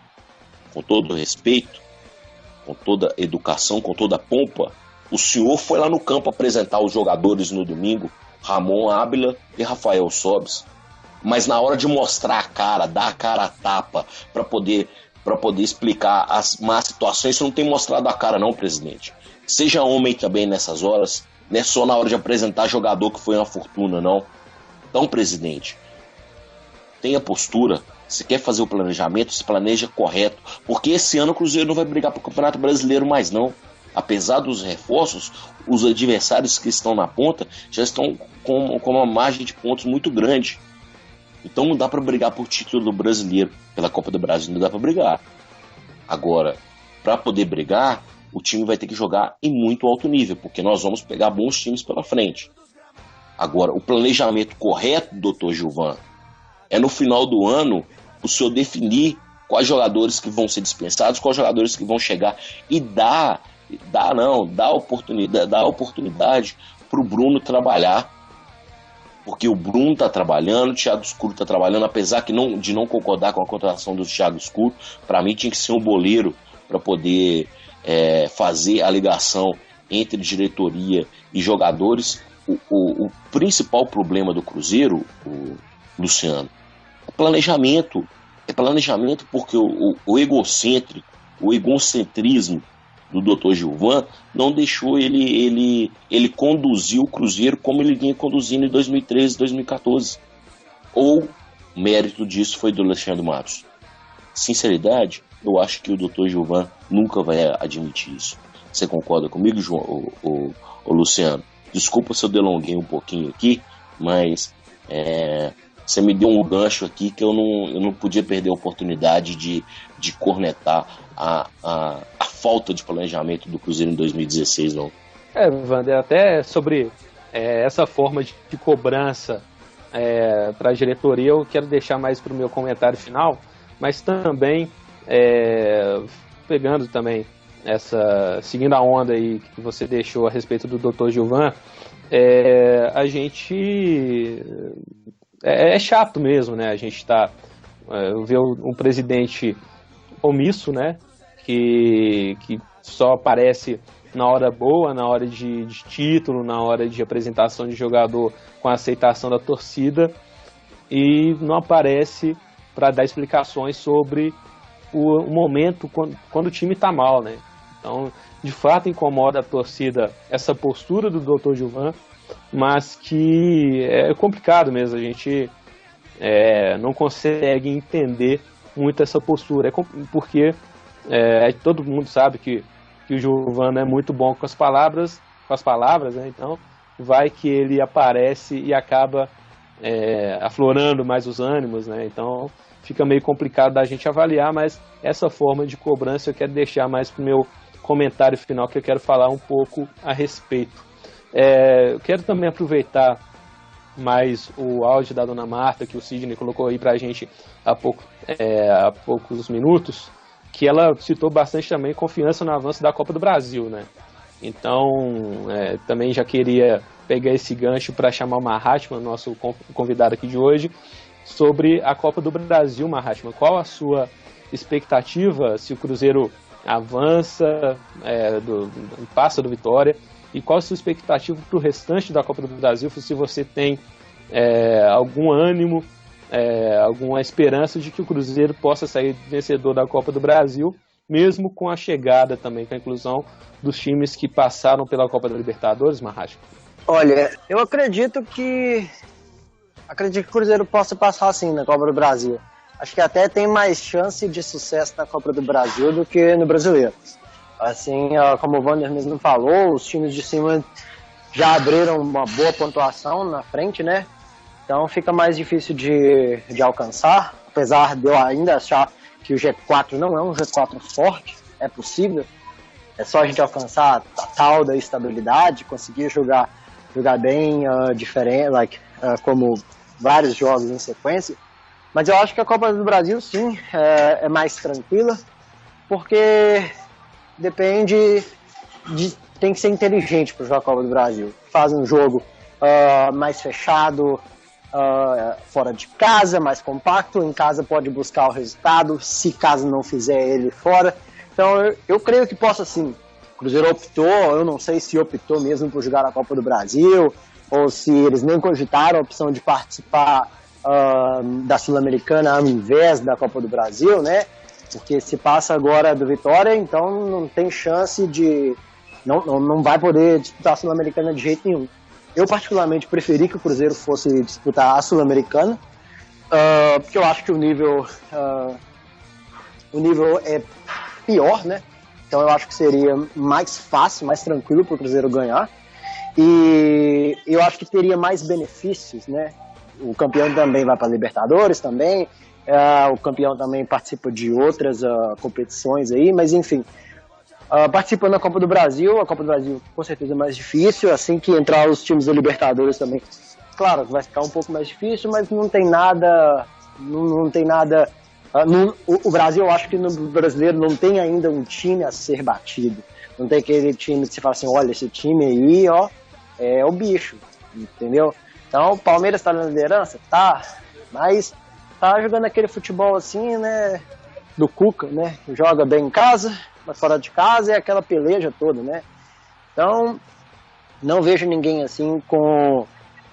Speaker 4: com todo respeito, com toda educação, com toda pompa, o senhor foi lá no campo apresentar os jogadores no domingo, Ramon Ábila e Rafael Sobis. Mas na hora de mostrar a cara, dar a cara a tapa, para poder explicar as más situações, você não tem mostrado a cara, não, presidente. Seja homem também nessas horas. Não é só na hora de apresentar jogador que foi uma fortuna, não. Então, presidente, tenha postura. Se quer fazer o planejamento, se planeja correto. Porque esse ano o Cruzeiro não vai brigar para o Campeonato Brasileiro mais, não. Apesar dos reforços, os adversários que estão na ponta já estão com uma margem de pontos muito grande. Então não dá para brigar por título do brasileiro. Pela Copa do Brasil não dá para brigar. Agora, para poder brigar, o time vai ter que jogar em muito alto nível, porque nós vamos pegar bons times pela frente. Agora, o planejamento correto, doutor Gilvan, é no final do ano o senhor definir quais jogadores que vão ser dispensados, quais jogadores que vão chegar e dá oportunidade para o Bruno trabalhar. Porque o Bruno está trabalhando, o Thiago Escuro está trabalhando, apesar de não concordar com a contratação do Thiago Escuro. Para mim tinha que ser um boleiro para poder fazer a ligação entre diretoria e jogadores. O principal problema do Cruzeiro, Luciano, é planejamento. É planejamento porque o egocêntrico, o egocentrismo do Dr. Gilvan não deixou ele conduzir o Cruzeiro como ele vinha conduzindo em 2013, 2014. Ou o mérito disso foi do Alexandre Matos. Sinceridade, eu acho que o Dr. Gilvan nunca vai admitir isso. Você concorda comigo, Luciano? Desculpa se eu delonguei um pouquinho aqui, mas você me deu um gancho aqui que eu não podia perder a oportunidade de cornetar a falta de planejamento do Cruzeiro em 2016, não.
Speaker 3: Wander, até sobre essa forma de cobrança para a diretoria, eu quero deixar mais para o meu comentário final, mas também pegando também seguindo a onda aí que você deixou a respeito do Dr. Gilvan, a gente é chato mesmo, né? A gente vê um presidente omisso, né? Que só aparece na hora boa, na hora de título, na hora de apresentação de jogador com a aceitação da torcida, e não aparece para dar explicações sobre o momento quando o time está mal, né? Então, de fato, incomoda a torcida essa postura do Dr. Gilvan, mas que é complicado mesmo, a gente não consegue entender muito essa postura, porque todo mundo sabe que o Gilvan é muito bom com as palavras, né? Então vai que ele aparece e acaba aflorando mais os ânimos, né? Então fica meio complicado da gente avaliar, mas essa forma de cobrança eu quero deixar mais para o meu comentário final, que eu quero falar um pouco a respeito. Eu quero também aproveitar mais o áudio da dona Marta, que o Sidney colocou aí pra gente há poucos minutos, que ela citou bastante também confiança no avanço da Copa do Brasil, né? Então, também já queria pegar esse gancho para chamar o Mahatma, nosso convidado aqui de hoje, sobre a Copa do Brasil. Mahatma, qual a sua expectativa se o Cruzeiro avança, passa do Vitória, e qual a sua expectativa para o restante da Copa do Brasil, se você tem algum ânimo, alguma esperança de que o Cruzeiro possa sair vencedor da Copa do Brasil, mesmo com a chegada também, com a inclusão dos times que passaram pela Copa da Libertadores, Mahatma?
Speaker 6: Olha, eu acredito que o Cruzeiro possa passar assim na Copa do Brasil. Acho que até tem mais chance de sucesso na Copa do Brasil do que no Brasileiro. Assim, como o Wander mesmo falou, os times de cima já abriram uma boa pontuação na frente, né? Então fica mais difícil de alcançar, apesar de eu ainda achar que o G4 não é um G4 forte, é possível. É só a gente alcançar a tal da estabilidade, conseguir jogar bem diferente, como vários jogos em sequência. Mas eu acho que a Copa do Brasil, sim, é mais tranquila, porque tem que ser inteligente para jogar a Copa do Brasil. Faz um jogo mais fechado, fora de casa, mais compacto. Em casa pode buscar o resultado, se caso não fizer ele fora. Então eu creio que possa sim. O Cruzeiro optou, eu não sei se optou mesmo por jogar a Copa do Brasil, ou se eles nem cogitaram a opção de participar da Sul-Americana ao invés da Copa do Brasil, né? Porque se passa agora do Vitória, então não tem chance de... Não vai poder disputar a Sul-Americana de jeito nenhum. Eu particularmente preferi que o Cruzeiro fosse disputar a Sul-Americana, porque eu acho que o nível é pior, né? Então eu acho que seria mais fácil, mais tranquilo para o Cruzeiro ganhar. E eu acho que teria mais benefícios, né? O campeão também vai para a Libertadores também. O campeão também participa de outras competições aí, mas enfim, participando da Copa do Brasil, a Copa do Brasil com certeza é mais difícil, assim que entrar os times da Libertadores também, claro, vai ficar um pouco mais difícil, mas não tem nada, o Brasil, eu acho que no brasileiro não tem ainda um time a ser batido, não tem aquele time que você fala assim, olha, esse time aí, ó, é o bicho, entendeu? Então o Palmeiras está na liderança? Tá, mas tá jogando aquele futebol assim, né, do Cuca, né, joga bem em casa, mas fora de casa é aquela peleja toda, né, então não vejo ninguém assim com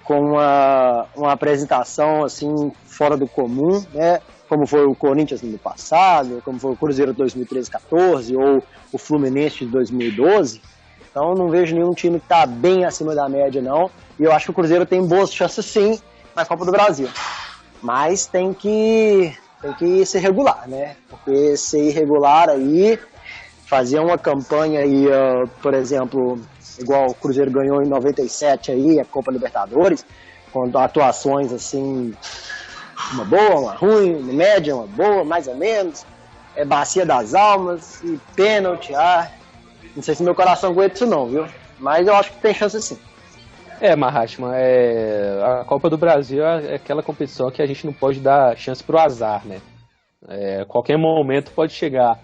Speaker 6: uma apresentação assim fora do comum, né, como foi o Corinthians no passado, como foi o Cruzeiro de 2013-14 ou o Fluminense de 2012, então não vejo nenhum time que tá bem acima da média não, e eu acho que o Cruzeiro tem boas chances sim na Copa do Brasil. Mas tem que ser regular, né? Porque ser irregular aí, fazer uma campanha aí, por exemplo, igual o Cruzeiro ganhou em 97 aí, a Copa Libertadores, com atuações assim uma boa, uma ruim, uma média, uma boa, mais ou menos. É bacia das almas e pênalti. Não sei se meu coração aguenta isso não, viu? Mas eu acho que tem chance sim.
Speaker 3: Mahatma, a Copa do Brasil é aquela competição que a gente não pode dar chance pro azar, né? Qualquer momento pode chegar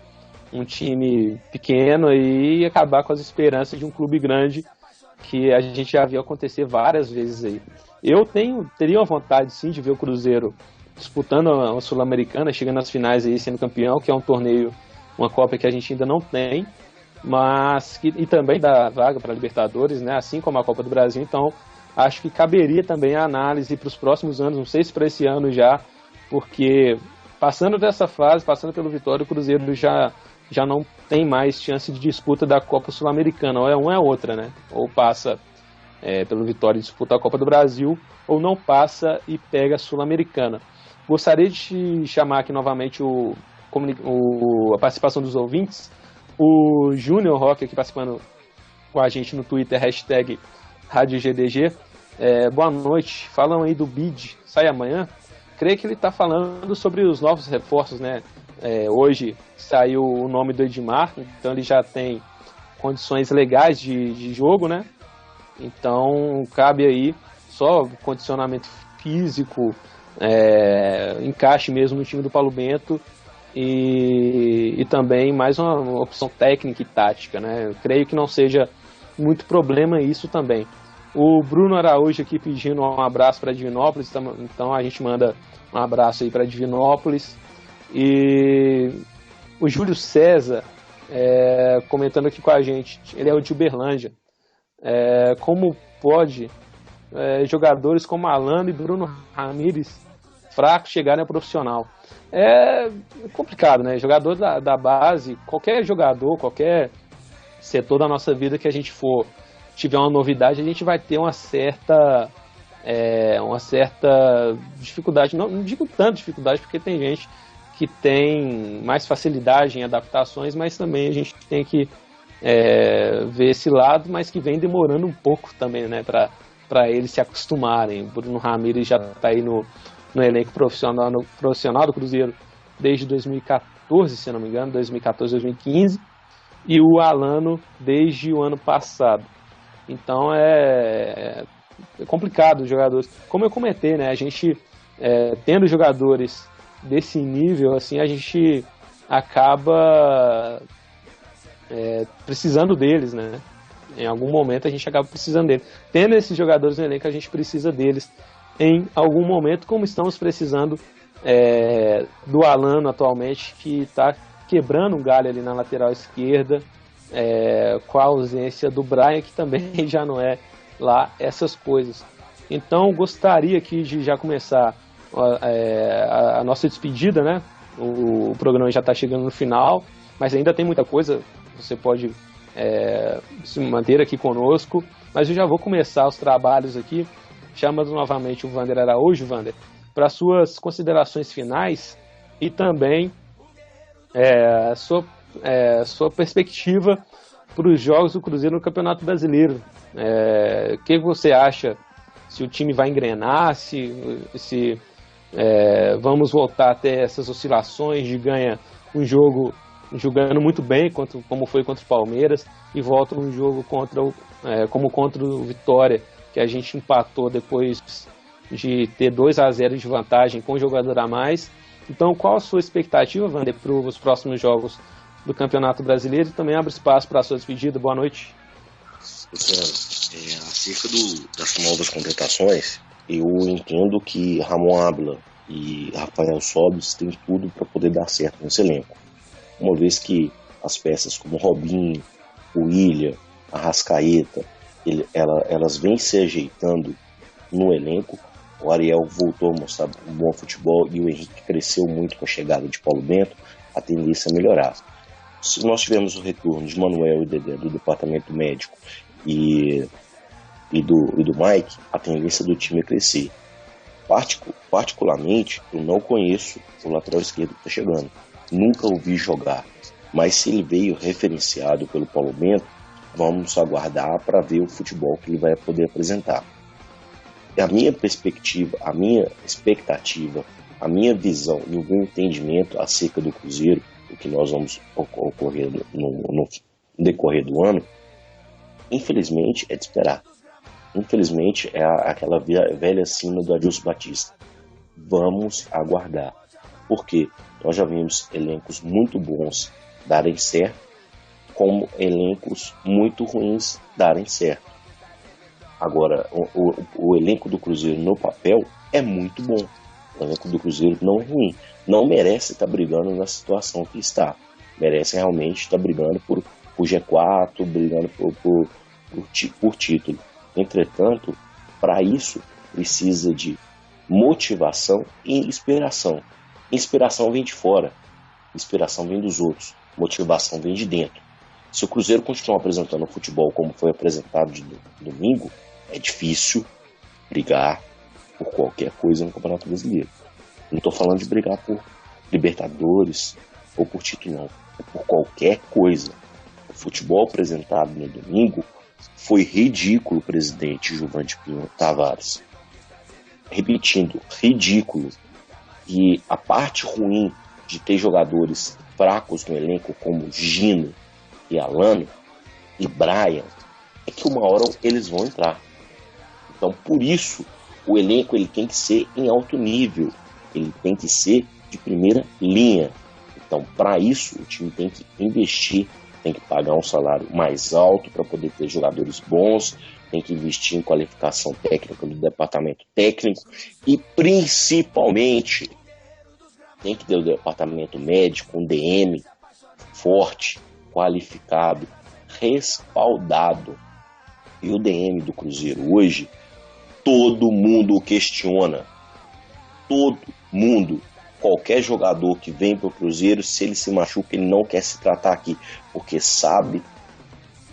Speaker 3: um time pequeno e acabar com as esperanças de um clube grande, que a gente já viu acontecer várias vezes aí. Eu teria uma vontade sim de ver o Cruzeiro disputando a Sul-Americana, chegando nas finais aí, sendo campeão, que é um torneio, uma Copa que a gente ainda não tem, e também dá vaga para a Libertadores, né, assim como a Copa do Brasil. Então acho que caberia também a análise para os próximos anos, não sei se para esse ano já, porque passando dessa fase, passando pelo Vitória, o Cruzeiro já não tem mais chance de disputa da Copa Sul-Americana, ou é uma ou outra, né, ou passa pelo Vitória e disputa a Copa do Brasil, ou não passa e pega a Sul-Americana. Gostaria de chamar aqui novamente a participação dos ouvintes. O Júnior Roque aqui participando com a gente no Twitter, hashtag RádioGDG. Boa noite, falam aí do BID, sai amanhã? Creio que ele está falando sobre os novos reforços, né? Hoje saiu o nome do Edmar, então ele já tem condições legais de jogo, né? Então cabe aí só condicionamento físico, encaixe mesmo no time do Paulo Bento e também mais uma opção técnica e tática, né? Eu creio que não seja muito problema isso também. O Bruno Araújo aqui pedindo um abraço para Divinópolis, então a gente manda um abraço aí para Divinópolis. E o Júlio César comentando aqui com a gente, ele é de Uberlândia. Como pode jogadores como Alano e Bruno Ramires fracos chegarem a profissional? É complicado, né? Jogador da base, qualquer jogador, qualquer setor da nossa vida que a gente tiver uma novidade, a gente vai ter uma certa dificuldade. Não digo tanto dificuldade, porque tem gente que tem mais facilidade em adaptações, mas também a gente tem que ver esse lado, mas que vem demorando um pouco também, né, para eles se acostumarem. O Bruno Ramires já está aí no elenco profissional do Cruzeiro desde 2014, se não me engano, 2014, 2015, e o Alano desde o ano passado. Então é complicado os jogadores. Como eu comentei, né, a gente tendo jogadores desse nível, assim, a gente acaba precisando deles, né? Em algum momento a gente acaba precisando deles. Tendo esses jogadores no elenco, a gente precisa deles em algum momento, como estamos precisando do Alano atualmente, que está quebrando um galho ali na lateral esquerda, com a ausência do Brian, que também já não é lá essas coisas. Então gostaria aqui de já começar a nossa despedida, né? O programa já está chegando no final, mas ainda tem muita coisa. Você pode se manter aqui conosco, mas eu já vou começar os trabalhos aqui, chamando novamente o Wander Araújo, Wander, para suas considerações finais e também sua perspectiva para os jogos do Cruzeiro no Campeonato Brasileiro. O que você acha? Se o time vai engrenar, se vamos voltar a ter essas oscilações de ganha um jogo jogando muito bem, como foi contra o Palmeiras, e volta num jogo como contra o Vitória, que a gente empatou depois de ter 2-0 de vantagem com um jogador a mais. Então, qual a sua expectativa, Wander, para os próximos jogos do Campeonato Brasileiro? E também abre espaço para a sua despedida. Boa noite.
Speaker 4: Acerca das novas contratações, eu entendo que Ramon Ábila e Rafael Sobis têm tudo para poder dar certo nesse elenco, uma vez que as peças como Robinho, o William, a Arrascaeta, elas vêm se ajeitando no elenco. O Ariel voltou a mostrar um bom futebol e o Henrique cresceu muito com a chegada de Paulo Bento. A tendência é melhorar. Se nós tivermos o retorno de Manuel e Dedé do departamento médico e do Mike, a tendência do time é crescer. Particularmente, eu não conheço o lateral esquerdo que está chegando. Nunca o vi jogar. Mas se ele veio referenciado pelo Paulo Bento, vamos aguardar para ver o futebol que ele vai poder apresentar. A minha perspectiva, a minha expectativa a minha visão e o meu entendimento acerca do Cruzeiro, o que nós vamos ocorrer no decorrer do ano, infelizmente é de esperar. Infelizmente é aquela velha sina do Adilson Batista. Vamos aguardar. Porque nós já vimos elencos muito bons darem certo, como elencos muito ruins darem certo. Agora, o elenco do Cruzeiro no papel é muito bom. O elenco do Cruzeiro não é ruim. Não merece estar brigando na situação que está. Merece realmente estar brigando por G4, brigando por título. Entretanto, para isso, precisa de motivação e inspiração. Inspiração vem de fora, inspiração vem dos outros, motivação vem de dentro. Se o Cruzeiro continuar apresentando o futebol como foi apresentado de domingo, é difícil brigar por qualquer coisa no Campeonato Brasileiro. Não estou falando de brigar por Libertadores ou por título, não. É por qualquer coisa. O futebol apresentado no domingo foi ridículo, presidente Juvante Pinho Tavares. Repetindo, ridículo. E a parte ruim de ter jogadores fracos no elenco como Gino e Alano e Brian é que uma hora eles vão entrar. Então, por isso, o elenco ele tem que ser em alto nível, ele tem que ser de primeira linha. Então, para isso, o time tem que investir, tem que pagar um salário mais alto para poder ter jogadores bons, tem que investir em qualificação técnica do departamento técnico e, principalmente, tem que ter o departamento médico, um DM forte, qualificado, respaldado. E o DM do Cruzeiro hoje, todo mundo o questiona. Todo mundo. Qualquer jogador que vem para o Cruzeiro, se ele se machuca, ele não quer se tratar aqui, porque sabe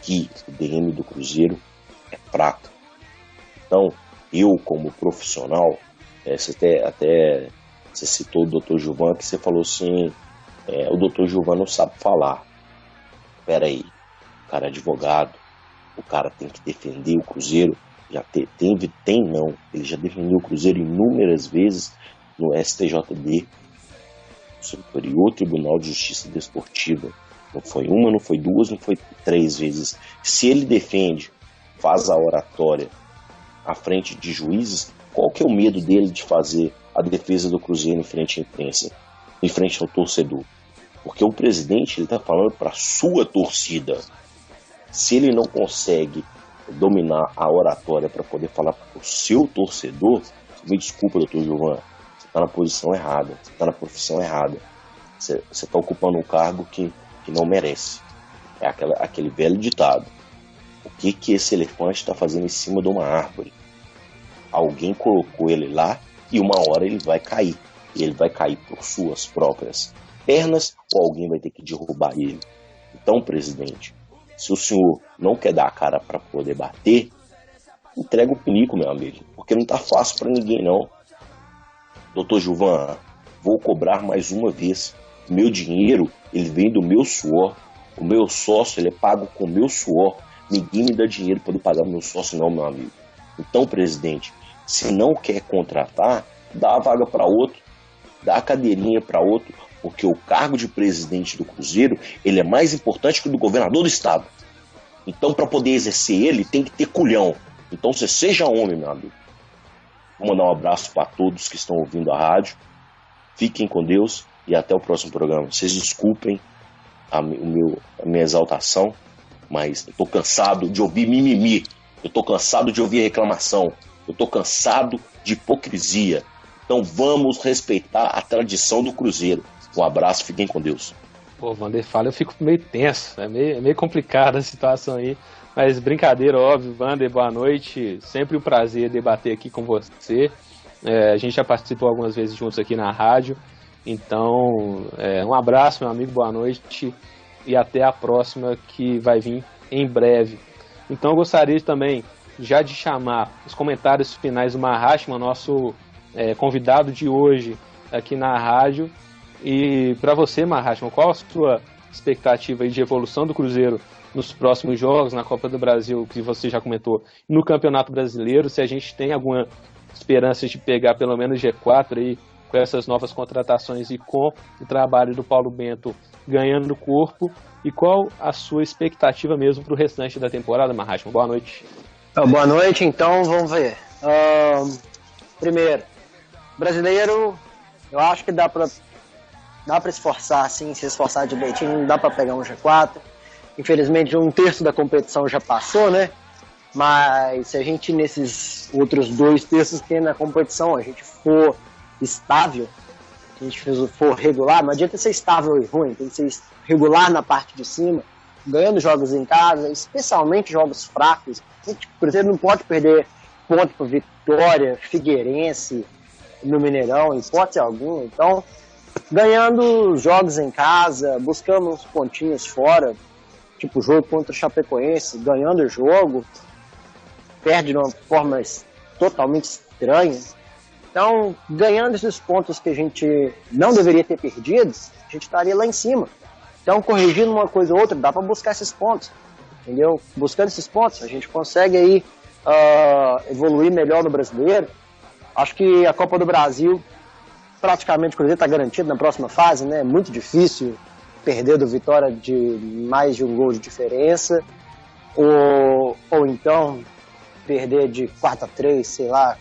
Speaker 4: que o DM do Cruzeiro é fraco. Então, eu como profissional, você citou o Dr. Gilvan, que você falou assim, o Dr. Gilvan não sabe falar. Espera aí, o cara é advogado, o cara tem que defender o Cruzeiro, ele já defendeu o Cruzeiro inúmeras vezes no STJD, Superior Tribunal de Justiça Desportiva. Não foi uma, não foi duas, não foi 3 vezes. Se ele defende, faz a oratória à frente de juízes, qual que é o medo dele de fazer a defesa do Cruzeiro em frente à imprensa, em frente ao torcedor? Porque o presidente está falando para a sua torcida. Se ele não consegue dominar a oratória para poder falar para o seu torcedor, me desculpa, doutor Gilvan, você está na posição errada, você está na profissão errada, você está ocupando um cargo que não merece. É aquele velho ditado: o que esse elefante está fazendo em cima de uma árvore? Alguém colocou ele lá e uma hora ele vai cair. E ele vai cair por suas próprias pernas ou alguém vai ter que derrubar ele. Então, presidente, se o senhor não quer dar a cara para poder bater, entrega o pinico, meu amigo, porque não tá fácil para ninguém, não. Doutor Gilvan, vou cobrar mais uma vez. Meu dinheiro, ele vem do meu suor. O meu sócio, ele é pago com o meu suor. Ninguém me dá dinheiro para poder pagar o meu sócio, não, meu amigo. Então, presidente, se não quer contratar, dá a vaga para outro, dá a cadeirinha para outro, porque o cargo de presidente do Cruzeiro, ele é mais importante que o do governador do estado. Então, para poder exercer ele, tem que ter culhão. Então, você seja homem, meu amigo. Vou mandar um abraço para todos que estão ouvindo a rádio. Fiquem com Deus e até o próximo programa. Vocês desculpem a minha exaltação, mas eu tô cansado de ouvir mimimi. Eu tô cansado de ouvir reclamação. Eu tô cansado de hipocrisia. Então vamos respeitar a tradição do Cruzeiro. Um abraço, fiquem com Deus.
Speaker 3: Pô, Vander fala, eu fico meio tenso. É meio complicada a situação aí. Mas brincadeira, óbvio. Vander, boa noite. Sempre um prazer debater aqui com você. A gente já participou algumas vezes juntos aqui na rádio. Então, um abraço, meu amigo, boa noite. E até a próxima, que vai vir em breve. Então, eu gostaria também já de chamar os comentários finais do Mahashima, nosso convidado de hoje aqui na rádio. E para você, Mahashima, qual a sua expectativa aí de evolução do Cruzeiro nos próximos jogos, na Copa do Brasil, que você já comentou, no Campeonato Brasileiro? Se a gente tem alguma esperança de pegar pelo menos G4 aí com essas novas contratações e com o trabalho do Paulo Bento ganhando corpo, e qual a sua expectativa mesmo para o restante da temporada, Marrachman? Boa noite.
Speaker 6: Boa noite, então vamos ver. Primeiro, brasileiro, eu acho que dá para esforçar, sim, se esforçar direitinho, dá para pegar um G4. Infelizmente, 1/3 da competição já passou, né? Mas se a gente, nesses outros 2/3 que tem na competição, a gente for estável, se a gente for regular, não adianta ser estável e ruim, tem que ser regular na parte de cima, ganhando jogos em casa, especialmente jogos fracos. O Cruzeiro não pode perder ponto para Vitória, Figueirense, no Mineirão, em hipótese alguma. Então, ganhando jogos em casa, buscando uns pontinhos fora, tipo o jogo contra o Chapecoense, ganhando o jogo, perde de uma forma totalmente estranha. Então, ganhando esses pontos que a gente não deveria ter perdido, a gente estaria lá em cima. Então, corrigindo uma coisa ou outra, dá para buscar esses pontos, entendeu? Buscando esses pontos, a gente consegue aí evoluir melhor no brasileiro. Acho que a Copa do Brasil, praticamente o Cruzeiro está garantido na próxima fase, né? É muito difícil perder do Vitória de mais de um gol de diferença, ou então perder de 4-3, sei lá.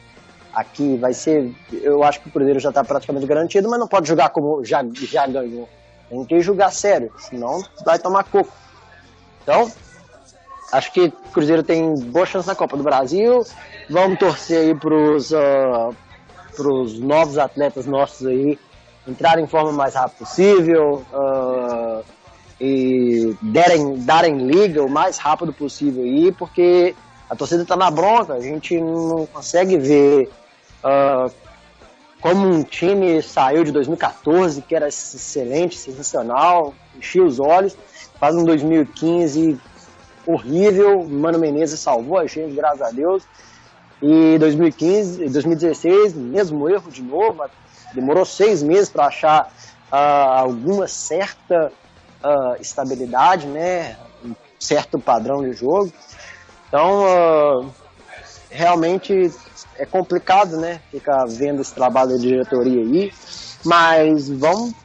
Speaker 6: Aqui vai ser, eu acho que o Cruzeiro já está praticamente garantido, mas não pode jogar como já ganhou. Tem que jogar sério, senão vai tomar coco. Então, acho que o Cruzeiro tem boa chance na Copa do Brasil. Vamos torcer aí pros novos atletas nossos aí entrarem em forma o mais rápido possível e darem liga o mais rápido possível aí, porque a torcida está na bronca, a gente não consegue ver como um time saiu de 2014, que era excelente, sensacional, enchia os olhos, faz um 2015 horrível, Mano Menezes salvou a gente, graças a Deus, e 2016, mesmo erro de novo, demorou 6 meses para achar alguma certa estabilidade, né, um certo padrão de jogo. Então, realmente é complicado, né, ficar vendo esse trabalho da diretoria aí, mas vamos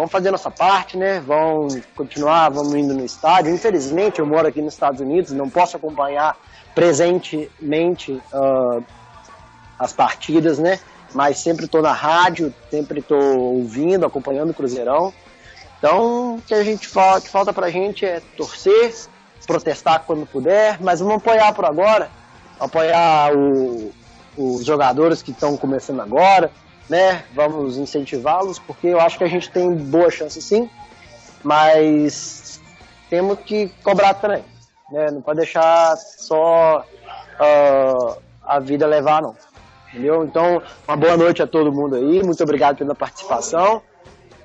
Speaker 6: fazer a nossa parte, né, vamos indo no estádio. Infelizmente, eu moro aqui nos Estados Unidos, não posso acompanhar presentemente as partidas, né, mas sempre estou na rádio, sempre estou ouvindo, acompanhando o Cruzeirão. Então, o que falta pra gente é torcer, protestar quando puder, mas vamos apoiar por agora, apoiar os jogadores que estão começando agora, né? Vamos incentivá-los, porque eu acho que a gente tem boa chance sim, mas temos que cobrar também, né? Não pode deixar só a vida levar, não, entendeu? Então, uma boa noite a todo mundo aí, muito obrigado pela participação,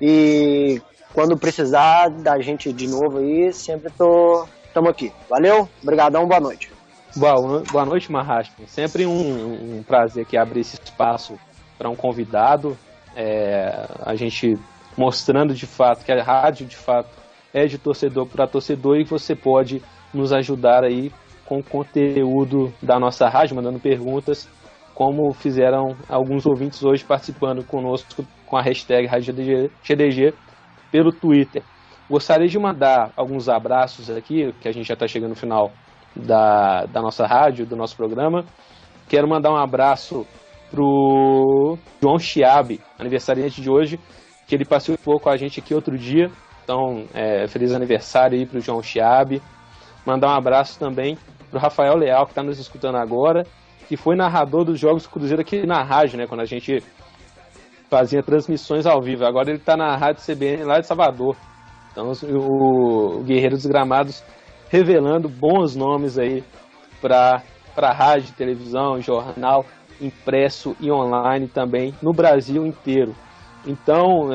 Speaker 6: e quando precisar da gente de novo aí, sempre estamos aqui. Valeu, obrigadão, boa noite.
Speaker 3: Boa noite, Marrachman. Sempre um prazer aqui abrir esse espaço para um convidado, a gente mostrando de fato que a rádio de fato é de torcedor para torcedor, e você pode nos ajudar aí com o conteúdo da nossa rádio, mandando perguntas, como fizeram alguns ouvintes hoje participando conosco com a hashtag RádioGDG pelo Twitter. Gostaria de mandar alguns abraços aqui, que a gente já está chegando no final da nossa rádio, do nosso programa. Quero mandar um abraço pro João Chiabi, aniversariante de hoje, que ele participou com a gente aqui outro dia. Então, feliz aniversário aí pro João Chiabi. Mandar um abraço também pro Rafael Leal, que está nos escutando agora, que foi narrador dos Jogos do Cruzeiro aqui na rádio, né, quando a gente fazia transmissões ao vivo. Agora ele está na Rádio CBN lá de Salvador. Então, o Guerreiro dos Gramados revelando bons nomes aí para rádio, televisão, jornal, impresso e online também no Brasil inteiro. Então,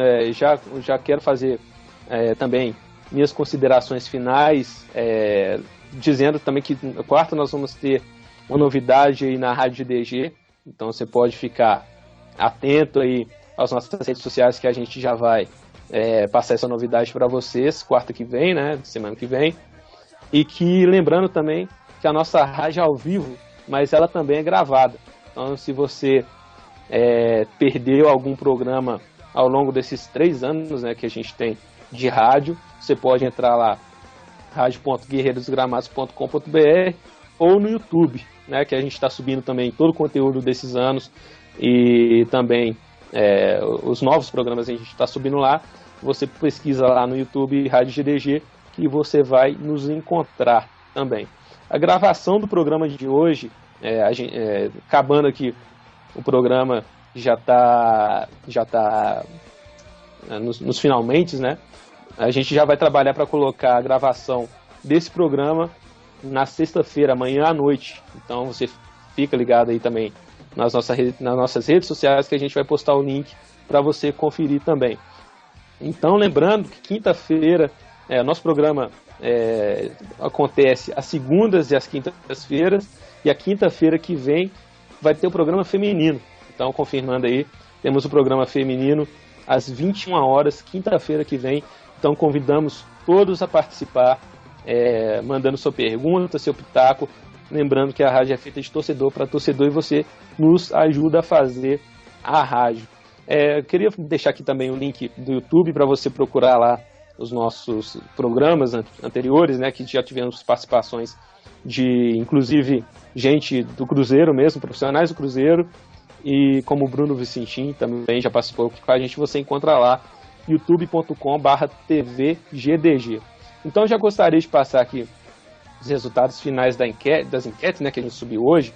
Speaker 3: já quero fazer também minhas considerações finais, dizendo também que no quarto nós vamos ter uma novidade aí na Rádio DG, então você pode ficar atento aí às nossas redes sociais, que a gente já vai passar essa novidade para vocês quarta que vem, né, semana que vem. E que, lembrando também que a nossa rádio é ao vivo, mas ela também é gravada. Então, se você perdeu algum programa ao longo desses 3 anos, né, que a gente tem de rádio, você pode entrar lá, radio.guerreirosgramados.com.br, ou no YouTube, né, que a gente está subindo também todo o conteúdo desses anos, e também os novos programas a gente está subindo lá. Você pesquisa lá no YouTube Rádio GDG, que você vai nos encontrar também. A gravação do programa de hoje, acabando aqui, o programa já está nos finalmente, né? A gente já vai trabalhar para colocar a gravação desse programa na sexta-feira, amanhã à noite. Então você fica ligado aí também nas nossas redes sociais, que a gente vai postar o link para você conferir também. Então, lembrando que quinta-feira, nosso programa acontece às segundas e às quintas-feiras, e a quinta-feira que vem vai ter o programa feminino. Então, confirmando aí, temos o programa feminino às 21 horas, quinta-feira que vem. Então, convidamos todos a participar, mandando sua pergunta, seu pitaco. Lembrando que a rádio é feita de torcedor para torcedor, e você nos ajuda a fazer a rádio. Eu queria deixar aqui também o link do YouTube para você procurar lá os nossos programas anteriores, né, que já tivemos participações de, inclusive, gente do Cruzeiro mesmo, profissionais do Cruzeiro, e como o Bruno Vicentim também já participou com a gente. Você encontra lá, youtube.com/tvgdg. Então, eu já gostaria de passar aqui os resultados finais das enquetes, né, que a gente subiu hoje.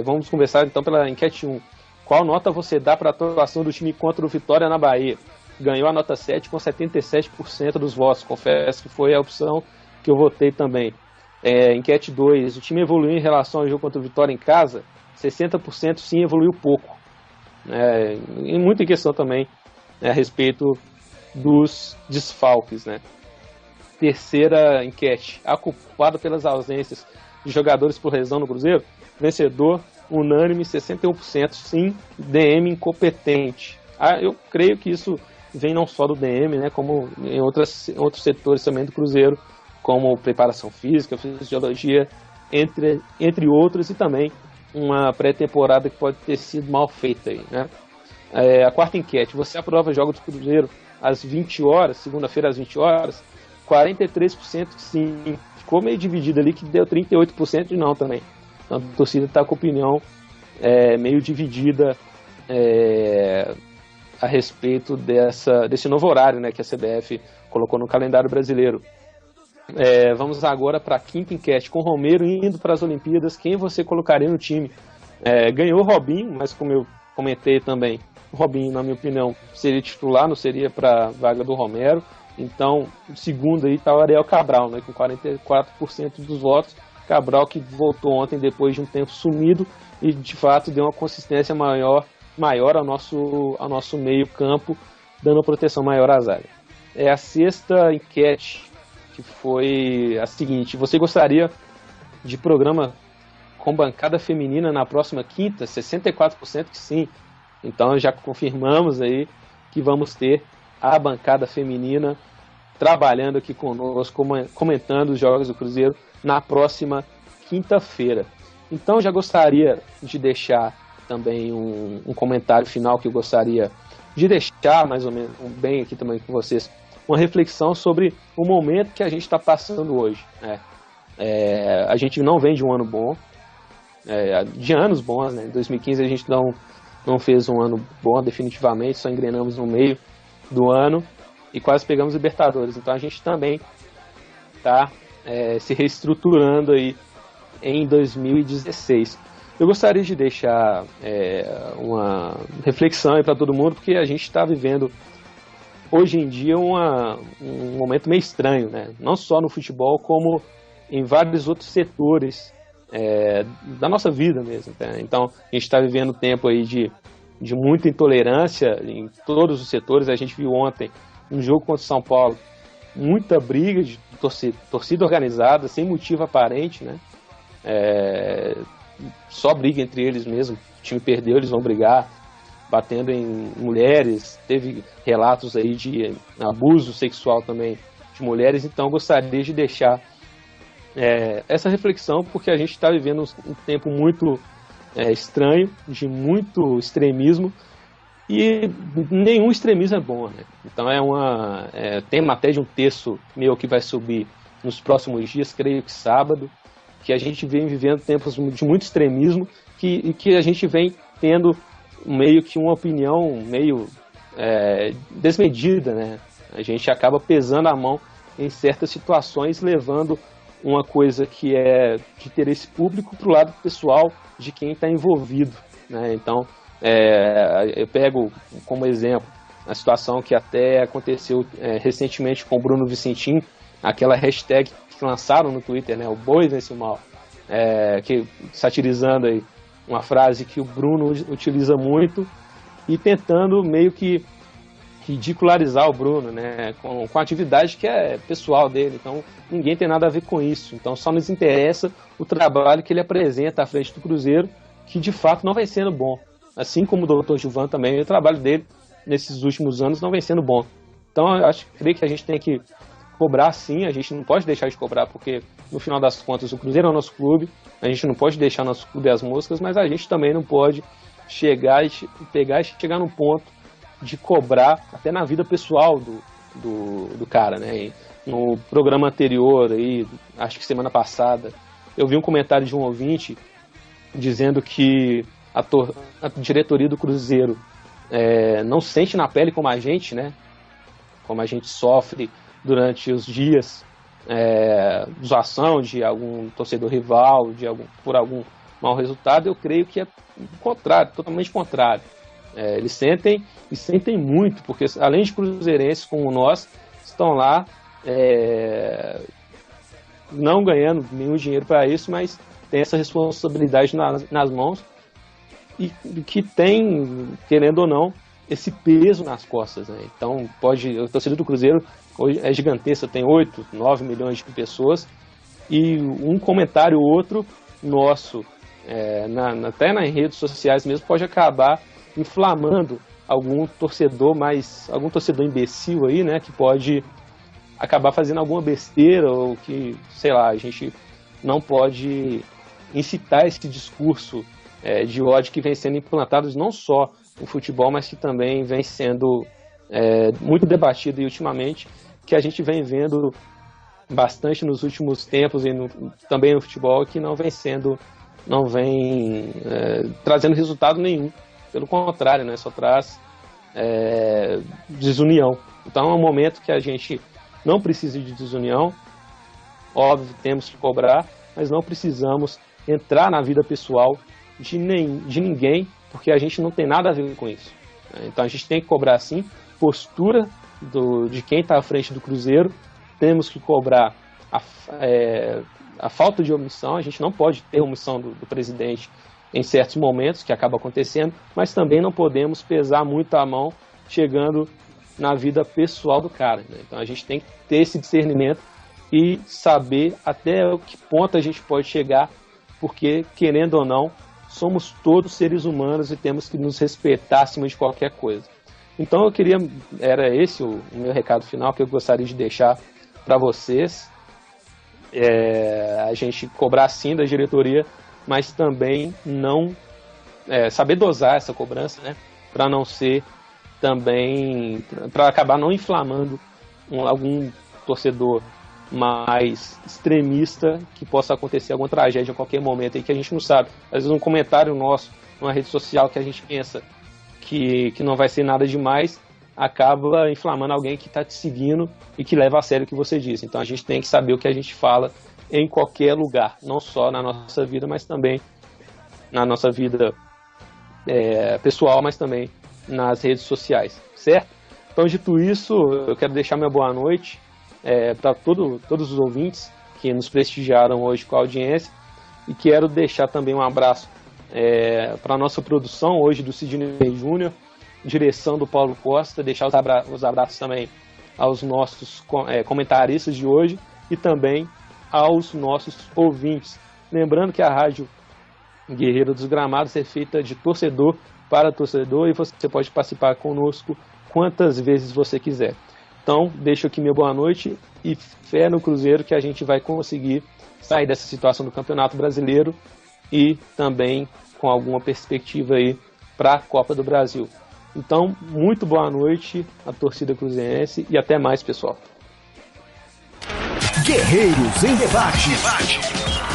Speaker 3: Vamos começar então pela enquete 1. Qual nota você dá para a atuação do time contra o Vitória na Bahia? Ganhou a nota 7 com 77% dos votos. Confesso que foi a opção que eu votei também. Enquete 2. O time evoluiu em relação ao jogo contra o Vitória em casa? 60% sim, evoluiu pouco. E muita questão também, a respeito dos desfalques, né? Terceira enquete. A culpada pelas ausências de jogadores por lesão no Cruzeiro? Vencedor unânime, 61% sim, DM incompetente. Eu creio que isso vem não só do DM, né, como em outros setores também do Cruzeiro, como preparação física, fisiologia, entre outros, e também uma pré-temporada que pode ter sido mal feita aí, né? A quarta enquete. Você aprova jogos do Cruzeiro às 20 horas, segunda-feira às 20 horas? 43% sim. Ficou meio dividido ali, que deu 38% de não também. Então, a torcida está com opinião meio dividida a respeito desse novo horário, né, que a CBF colocou no calendário brasileiro. Vamos agora para a quinta enquete. Com o Romero indo para as Olimpíadas, quem você colocaria no time? Ganhou o Robinho, mas como eu comentei também, o Robinho, na minha opinião, seria titular, não seria para a vaga do Romero. Então, o segundo aí está o Ariel Cabral, né, com 44% dos votos. Cabral, que voltou ontem depois de um tempo sumido e de fato deu uma consistência maior ao nosso meio campo, dando uma proteção maior à zaga. A sexta enquete, que foi a seguinte: você gostaria de programa com bancada feminina na próxima quinta? 64% que sim. Então já confirmamos aí que vamos ter a bancada feminina trabalhando aqui conosco, comentando os jogos do Cruzeiro na próxima quinta-feira. Então já gostaria de deixar também um comentário final, que eu gostaria de deixar mais ou menos bem aqui também com vocês, uma reflexão sobre o momento que a gente está passando hoje, né? A gente não vem de um ano bom, de anos bons, né? Em 2015 a gente não fez um ano bom definitivamente, só engrenamos no meio do ano e quase pegamos Libertadores. Então a gente também está se reestruturando aí em 2016. Eu gostaria de deixar uma reflexão aí para todo mundo, porque a gente está vivendo hoje em dia um momento meio estranho, né? Não só no futebol, como em vários outros setores da nossa vida mesmo, né? Então a gente está vivendo um tempo aí de muita intolerância em todos os setores. A gente viu ontem um jogo contra o São Paulo, muita briga de torcida organizada, sem motivo aparente, né? Só briga entre eles mesmo. O time perdeu, eles vão brigar, batendo em mulheres. Teve relatos aí de abuso sexual também de mulheres. Então gostaria de deixar essa reflexão, porque a gente está vivendo um tempo muito estranho, de muito extremismo, e nenhum extremismo é bom, né? Então tem até de um texto meu que vai subir nos próximos dias, creio que sábado, que a gente vem vivendo tempos de muito extremismo e que a gente vem tendo meio que uma opinião meio desmedida, né? A gente acaba pesando a mão em certas situações, levando uma coisa que é de interesse público para o lado pessoal de quem está envolvido, né? Então, eu pego como exemplo a situação que até aconteceu recentemente com o Bruno Vicentim, aquela hashtag que lançaram no Twitter, né? O boi vence o mal, que satirizando aí uma frase que o Bruno utiliza muito e tentando meio que ridicularizar o Bruno, né, com a atividade que é pessoal dele. Então ninguém tem nada a ver com isso. Então só nos interessa o trabalho que ele apresenta à frente do Cruzeiro, que de fato não vem sendo bom. Assim como o Dr. Gilvan também, o trabalho dele nesses últimos anos não vem sendo bom. Então eu creio que a gente tem que cobrar sim, a gente não pode deixar de cobrar, porque no final das contas o Cruzeiro é o nosso clube, a gente não pode deixar nosso clube às moscas, mas a gente também não pode chegar num ponto de cobrar até na vida pessoal do cara, né? E no programa anterior, aí, acho que semana passada, eu vi um comentário de um ouvinte dizendo que a diretoria do Cruzeiro não sente na pele como a gente, né? Como a gente sofre durante os dias zoação de algum torcedor rival, por algum mau resultado. Eu creio que é o contrário, totalmente contrário. Eles sentem muito, porque além de cruzeirenses como nós, estão lá não ganhando nenhum dinheiro para isso, mas tem essa responsabilidade nas mãos e que tem, querendo ou não, esse peso nas costas, né? Então a torcida do Cruzeiro hoje é gigantesca, tem 8, 9 milhões de pessoas, e um comentário ou outro nosso, até nas redes sociais mesmo, pode acabar inflamando algum torcedor imbecil aí, né, que pode acabar fazendo alguma besteira, ou que, sei lá, a gente não pode incitar esse discurso de ódio que vem sendo implantado não só no futebol, mas que também vem sendo muito debatido e ultimamente, que a gente vem vendo bastante nos últimos tempos e também no futebol, que não vem trazendo resultado nenhum. Pelo contrário, né, só traz desunião. Então é um momento que a gente não precisa de desunião. Óbvio, temos que cobrar, mas não precisamos entrar na vida pessoal de ninguém, porque a gente não tem nada a ver com isso. Então a gente tem que cobrar sim postura de quem está à frente do Cruzeiro. Temos que cobrar a falta de omissão. A gente não pode ter omissão do presidente em certos momentos, que acaba acontecendo, mas também não podemos pesar muito a mão chegando na vida pessoal do cara, né? Então a gente tem que ter esse discernimento e saber até que ponto a gente pode chegar, porque, querendo ou não, somos todos seres humanos e temos que nos respeitar acima de qualquer coisa. Então era esse o meu recado final que eu gostaria de deixar para vocês. A gente cobrar sim da diretoria, mas também não saber dosar essa cobrança, né, para não ser também, para acabar não inflamando algum torcedor mais extremista, que possa acontecer alguma tragédia a qualquer momento, e que a gente não sabe. Às vezes um comentário nosso numa rede social que a gente pensa que não vai ser nada demais, acaba inflamando alguém que está te seguindo e que leva a sério o que você diz. Então a gente tem que saber o que a gente fala em qualquer lugar, não só na nossa vida, mas também na nossa vida pessoal, mas também nas redes sociais, certo? Então, dito isso, eu quero deixar minha boa noite para todos os ouvintes que nos prestigiaram hoje com a audiência, e quero deixar também um abraço para a nossa produção hoje do Sidney Júnior, direção do Paulo Costa, deixar os abraços também aos nossos comentaristas de hoje e também aos nossos ouvintes. Lembrando que a Rádio Guerreiro dos Gramados é feita de torcedor para torcedor, e você pode participar conosco quantas vezes você quiser. Então, deixo aqui minha boa noite e fé no Cruzeiro que a gente vai conseguir sair dessa situação do Campeonato Brasileiro e também com alguma perspectiva aí para a Copa do Brasil. Então, muito boa noite à torcida cruzeirense e até mais, pessoal.
Speaker 1: Guerreiros em Debate.